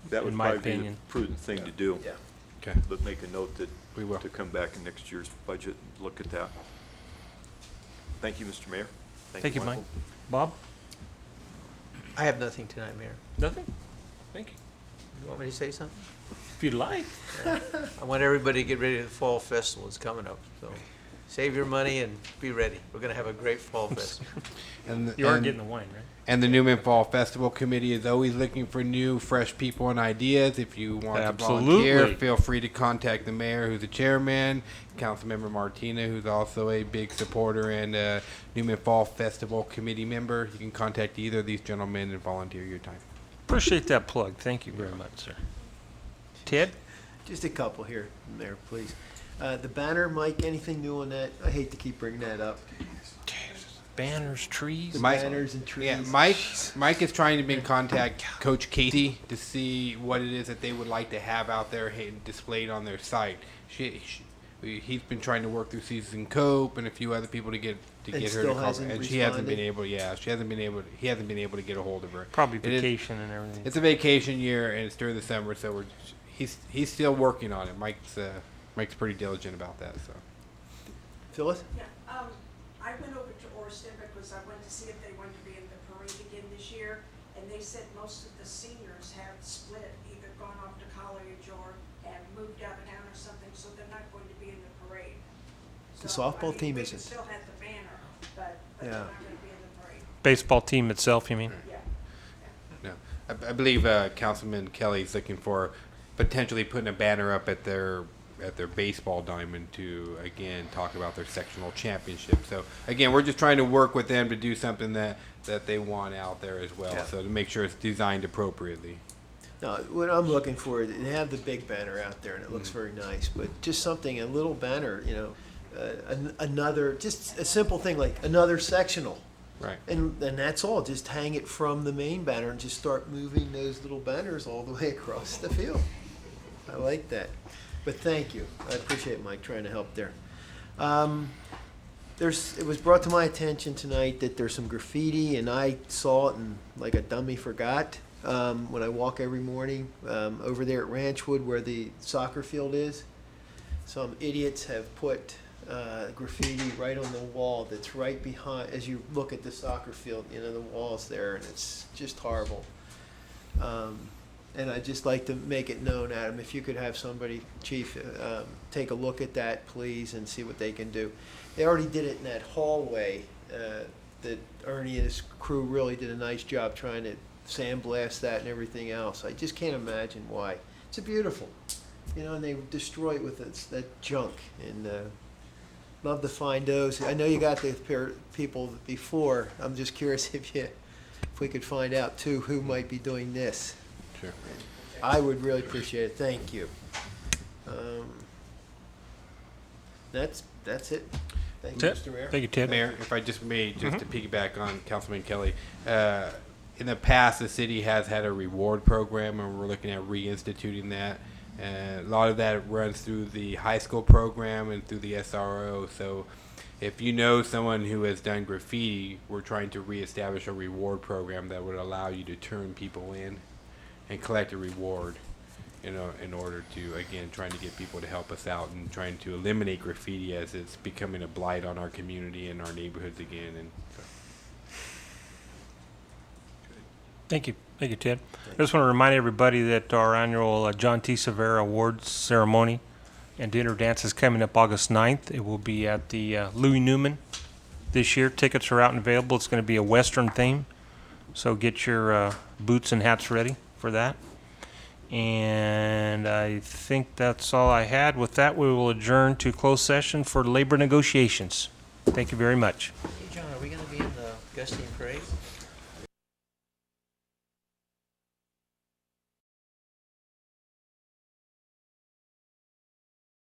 That would in my probably be the opinion. prudent thing to do. Yeah. Okay. But make a note that We will. to come back in next year's budget and look at that. Thank you, Mr. Mayor. Thank you, Mike. Bob? I have nothing tonight, Mayor. Nothing? Thank you. You want me to say something? If you'd like. I want everybody to get ready for the fall festival. It's coming up, so save your money and be ready. We're going to have a great fall festival. You are getting the wine, right? And the Newman Fall Festival Committee is always looking for new, fresh people and ideas. If you want to volunteer, Absolutely. feel free to contact the mayor, who's the chairman, Councilmember Martina, who's also a big supporter and Newman Fall Festival Committee member. You can contact either of these gentlemen and volunteer your time. Appreciate that plug. Thank you very much, sir. Ted? Just a couple here, Mayor, please. The banner, Mike, anything new on that? I hate to keep bringing that up. Banners, trees. The Mike- banners and trees. Yeah, Mike is trying to be in contact Coach Casey to see what it is that they would like to have out there displayed on their site. He's been trying to work through Season Cope and a few other people to get And her to still call, hasn't and she hasn't been responded? able. Yeah, he hasn't been able to get a hold of her. Probably It is- vacation and everything. It's a vacation year and it's during the summer, so he's still working on it. Mike's pretty diligent about that. So. Phyllis? Yeah, I went over to Orston because I went to see if they wanted to be in the parade again this year, and they said most of the seniors have split, either gone off to college or have moved out of town or something, so they're not going to be in the parade. The So, softball team we isn't. can still have the banner, but Yeah. they're not going to be in the parade. Baseball team itself, you mean? Yeah. No, I believe Councilman Kelly's looking for potentially putting a banner up at their baseball diamond to again talk about their sectional championship. So again, we're just trying to work with them to do something that they want out there as well. Yeah. So to make sure it's designed appropriately. No, what I'm looking for, they have the big banner out there and it looks very nice, but just something, a little banner, another, just a simple thing like another sectional. Right. And that's all, just hang it from the main banner and just start moving those little banners all the way across the field. I like that. But thank you. I appreciate Mike trying to help there. It was brought to my attention tonight that there's some graffiti, and I saw it and like a dummy forgot when I walk every morning over there at Ranchwood where the soccer field is. Some idiots have put graffiti right on the wall that's right behind, as you look at the soccer field, the wall's there, and it's just horrible. And I'd just like to make it known, Adam, if you could have somebody, Chief, take a look at that, please, and see what they can do. They already did it in that hallway that Ernie and his crew really did a nice job trying to sandblast that and everything else. I just can't imagine why. It's beautiful, and they destroy it with that junk. And love to find those. I know you got the people before. I'm just curious if we could find out, too, who might be doing this. Sure. I would really appreciate it. Thank you. That's it. Thank you, That's Mr. it. Mayor. Thank you, Ted. Mayor, if I just may, just to piggyback on Councilman Kelly, in the past, the city has had a reward program, and we're looking at reinstituting that. A lot of that runs through the high school program and through the SRO. So if you know someone who has done graffiti, we're trying to reestablish a reward program that would allow you to turn people in and collect a reward, in order to, again, trying to get people to help us out and trying to eliminate graffiti as it's becoming a blight on our community and our neighborhoods again. And so. Thank you, Ted. I just want to remind everybody that our annual John T. Severa Awards ceremony and dinner dance is coming up August 9th. It will be at the Louis Newman this year. Tickets are out and available. It's going to be a Western theme, so get your boots and hats ready for that. And I think that's all I had. With that, we will adjourn to closed session for labor negotiations. Thank you very much. Hey, John, are we going to be in the Gusty Parade?